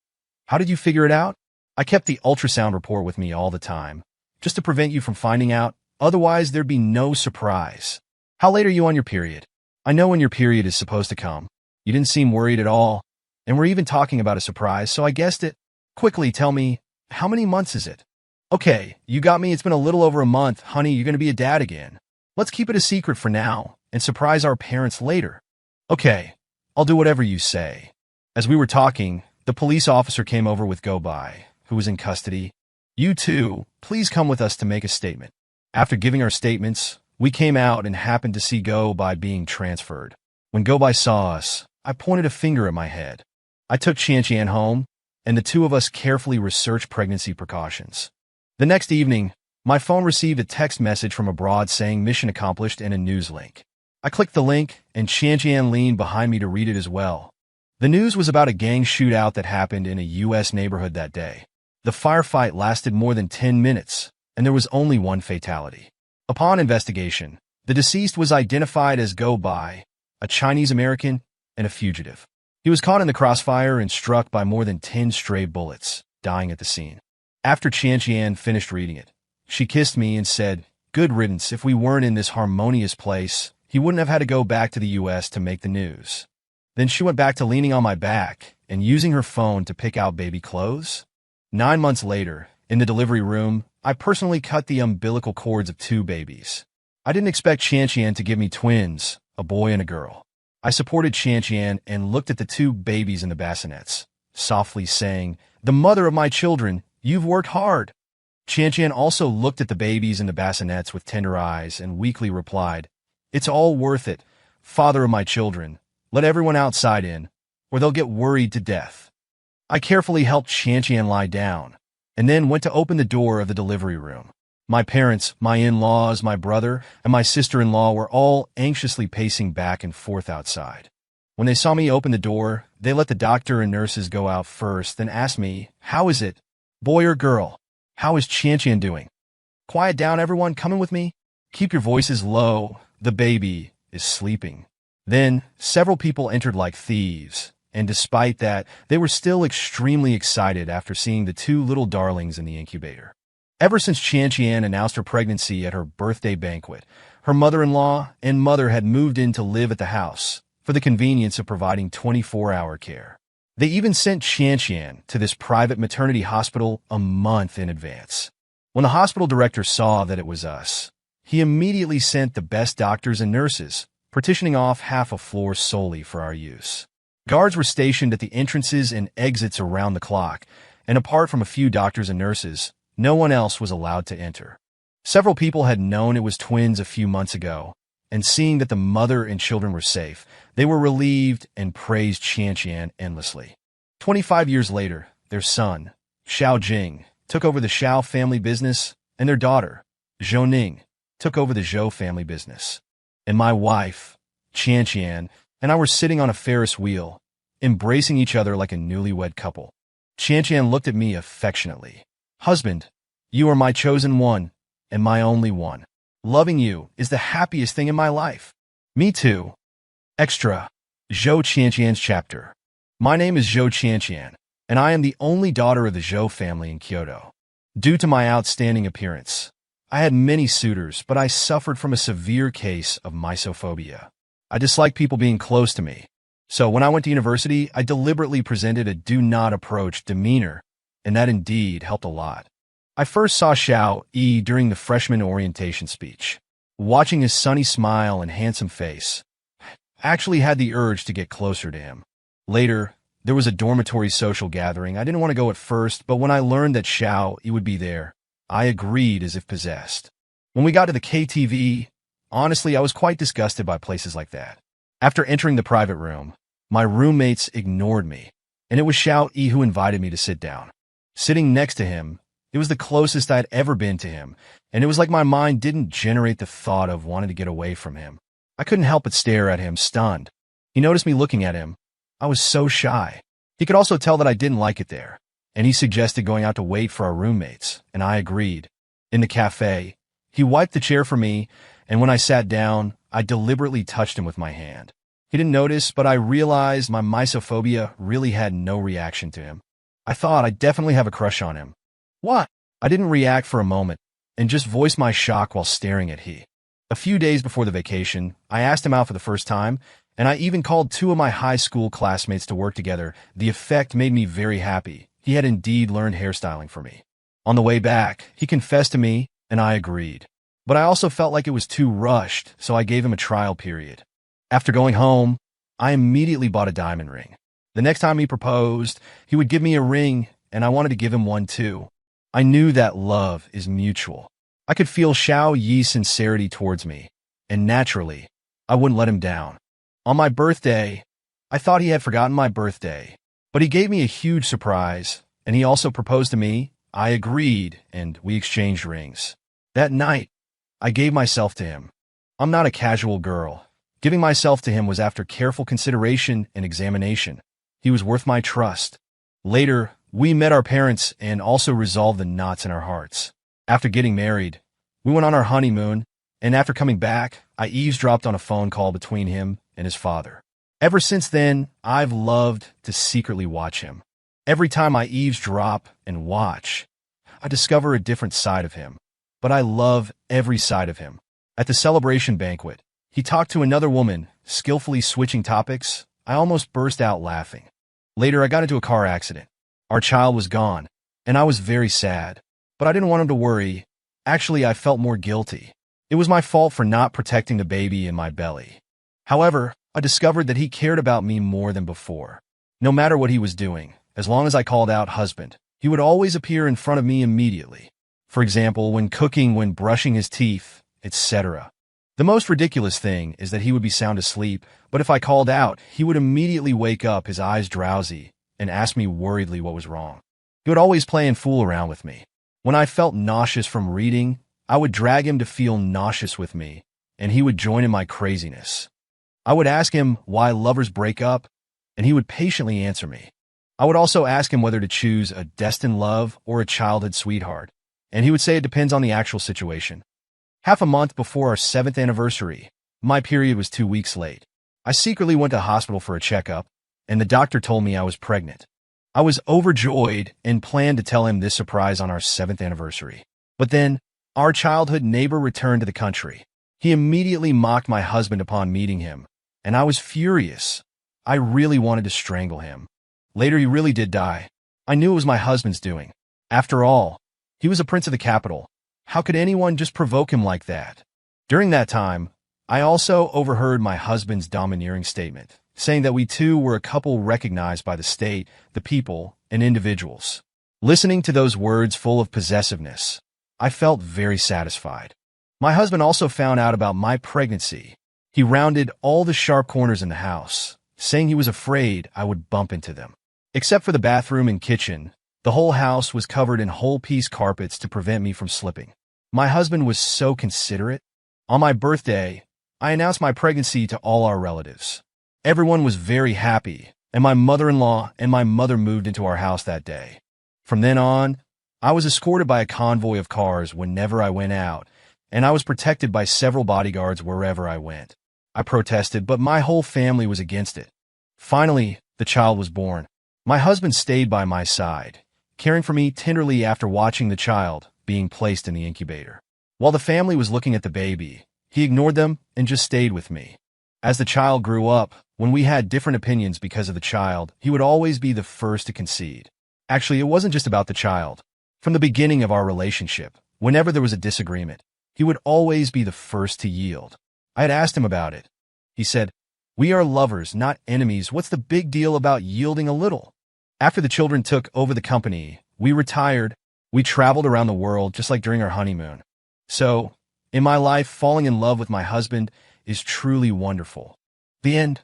"How did you figure it out?" "I kept the ultrasound report with me all the time, just to prevent you from finding out. Otherwise, there'd be no surprise." "How late are you on your period?" "I know when your period is supposed to come. You didn't seem worried at all, and we're even talking about a surprise, so I guessed it. Quickly, tell me, how many months is it?" "Okay, you got me. It's been a little over a month. Honey, you're going to be a dad again. Let's keep it a secret for now and surprise our parents later." "Okay, I'll do whatever you say." As we were talking, the police officer came over with Go-Bai, who was in custody. "You two, please come with us to make a statement." After giving our statements, we came out and happened to see Go-Bai being transferred. When Go-Bai saw us, I pointed a finger at my head. I took Qian home, and the two of us carefully researched pregnancy precautions. The next evening, my phone received a text message from abroad saying mission accomplished and a news link. I clicked the link, and Qian leaned behind me to read it as well. The news was about a gang shootout that happened in a U.S. neighborhood that day. The firefight lasted more than 10 minutes, and there was only one fatality. Upon investigation, the deceased was identified as Go-Bai, a Chinese-American and a fugitive. He was caught in the crossfire and struck by more than 10 stray bullets, dying at the scene. After Qian finished reading it, she kissed me and said, "Good riddance. If we weren't in this harmonious place, he wouldn't have had to go back to the U.S. to make the news." Then she went back to leaning on my back and using her phone to pick out baby clothes. 9 months later, in the delivery room, I personally cut the umbilical cords of 2 babies. I didn't expect Qian to give me twins, a boy and a girl. I supported Qian and looked at the 2 babies in the bassinets, softly saying, "The mother of my children, you've worked hard." Qian also looked at the babies in the bassinets with tender eyes and weakly replied, "It's all worth it, father of my children. Let everyone outside in, or they'll get worried to death." I carefully helped Qian lie down, and then went to open the door of the delivery room. My parents, my in-laws, my brother, and my sister-in-law were all anxiously pacing back and forth outside. When they saw me open the door, they let the doctor and nurses go out first, then asked me, "How is it? Boy or girl? How is Qian doing?" "Quiet down, everyone. Come in with me. Keep your voices low. The baby is sleeping." Then, several people entered like thieves, and despite that, they were still extremely excited after seeing the 2 little darlings in the incubator. Ever since Qian announced her pregnancy at her birthday banquet, her mother-in-law and mother had moved in to live at the house for the convenience of providing 24-hour care. They even sent Qian to this private maternity hospital a month in advance. When the hospital director saw that it was us, he immediately sent the best doctors and nurses, partitioning off half a floor solely for our use. Guards were stationed at the entrances and exits around the clock, and apart from a few doctors and nurses, no one else was allowed to enter. Several people had known it was twins a few months ago, and seeing that the mother and children were safe, they were relieved and praised Qian endlessly. 25 years later, their son, Xiao Jing, took over the Xiao family business, and their daughter, Zhou Ning, took over the Zhou family business. And my wife, Qian, and I were sitting on a Ferris wheel, embracing each other like a newlywed couple. Qian looked at me affectionately. "Husband, you are my chosen one, and my only one. Loving you is the happiest thing in my life." "Me too." Extra. Zhou Qian's chapter. My name is Zhou Qian, and I am the only daughter of the Zhou family in Kyoto. Due to my outstanding appearance, I had many suitors, but I suffered from a severe case of mysophobia. I disliked people being close to me. So when I went to university, I deliberately presented a do-not-approach demeanor, and that indeed helped a lot. I first saw Xiao Yi during the freshman orientation speech. Watching his sunny smile and handsome face, I actually had the urge to get closer to him. Later, there was a dormitory social gathering. I didn't want to go at first, but when I learned that Xiao Yi would be there, I agreed as if possessed. When we got to the KTV, honestly, I was quite disgusted by places like that. After entering the private room, my roommates ignored me, and it was Xiao Yi who invited me to sit down. Sitting next to him, it was the closest I'd ever been to him, and it was like my mind didn't generate the thought of wanting to get away from him. I couldn't help but stare at him, stunned. He noticed me looking at him. I was so shy. He could also tell that I didn't like it there, and he suggested going out to wait for our roommates, and I agreed. In the cafe, he wiped the chair for me, and when I sat down, I deliberately touched him with my hand. He didn't notice, but I realized my misophobia really had no reaction to him. I thought I definitely have a crush on him. What? I didn't react for a moment, and just voiced my shock while staring at he. A few days before the vacation, I asked him out for the first time, and I even called 2 of my high school classmates to work together. The effect made me very happy. He had indeed learned hairstyling for me. On the way back, he confessed to me, and I agreed. But I also felt like it was too rushed, so I gave him a trial period. After going home, I immediately bought a diamond ring. The next time he proposed, he would give me a ring, and I wanted to give him one too. I knew that love is mutual. I could feel Xiao Yi's sincerity towards me, and naturally, I wouldn't let him down. On my birthday, I thought he had forgotten my birthday, but he gave me a huge surprise, and he also proposed to me. I agreed, and we exchanged rings. That night, I gave myself to him. I'm not a casual girl. Giving myself to him was after careful consideration and examination. He was worth my trust. Later, we met our parents and also resolved the knots in our hearts. After getting married, we went on our honeymoon, and after coming back, I eavesdropped on a phone call between him and his father. Ever since then, I've loved to secretly watch him. Every time I eavesdrop and watch, I discover a different side of him. But I love every side of him. At the celebration banquet, he talked to another woman, skillfully switching topics. I almost burst out laughing. Later, I got into a car accident. Our child was gone, and I was very sad. But I didn't want him to worry. Actually, I felt more guilty. It was my fault for not protecting the baby in my belly. However, I discovered that he cared about me more than before. No matter what he was doing, as long as I called out husband, he would always appear in front of me immediately. For example, when cooking, when brushing his teeth, etc. The most ridiculous thing is that he would be sound asleep, but if I called out, he would immediately wake up, his eyes drowsy, and ask me worriedly what was wrong. He would always play and fool around with me. When I felt nauseous from reading, I would drag him to feel nauseous with me, and he would join in my craziness. I would ask him why lovers break up, and he would patiently answer me. I would also ask him whether to choose a destined love or a childhood sweetheart, and he would say it depends on the actual situation. Half a month before our 7th anniversary, my period was 2 weeks late. I secretly went to hospital for a checkup, and the doctor told me I was pregnant. I was overjoyed and planned to tell him this surprise on our 7th anniversary. But then, our childhood neighbor returned to the country. He immediately mocked my husband upon meeting him, and I was furious. I really wanted to strangle him. Later, he really did die. I knew it was my husband's doing. After all, he was a prince of the capital. How could anyone just provoke him like that? During that time, I also overheard my husband's domineering statement, saying that we two were a couple recognized by the state, the people, and individuals. Listening to those words full of possessiveness, I felt very satisfied. My husband also found out about my pregnancy. He rounded all the sharp corners in the house, saying he was afraid I would bump into them. Except for the bathroom and kitchen, the whole house was covered in whole-piece carpets to prevent me from slipping. My husband was so considerate. On my birthday, I announced my pregnancy to all our relatives. Everyone was very happy, and my mother-in-law and my mother moved into our house that day. From then on, I was escorted by a convoy of cars whenever I went out, and I was protected by several bodyguards wherever I went. I protested, but my whole family was against it. Finally, the child was born. My husband stayed by my side, caring for me tenderly after watching the child being placed in the incubator. While the family was looking at the baby, he ignored them and just stayed with me. As the child grew up, when we had different opinions because of the child, he would always be the first to concede. Actually, it wasn't just about the child. From the beginning of our relationship, whenever there was a disagreement, he would always be the first to yield. I had asked him about it. He said, "We are lovers, not enemies. What's the big deal about yielding a little?" After the children took over the company, we retired. We traveled around the world just like during our honeymoon. So, in my life, falling in love with my husband is truly wonderful. The end.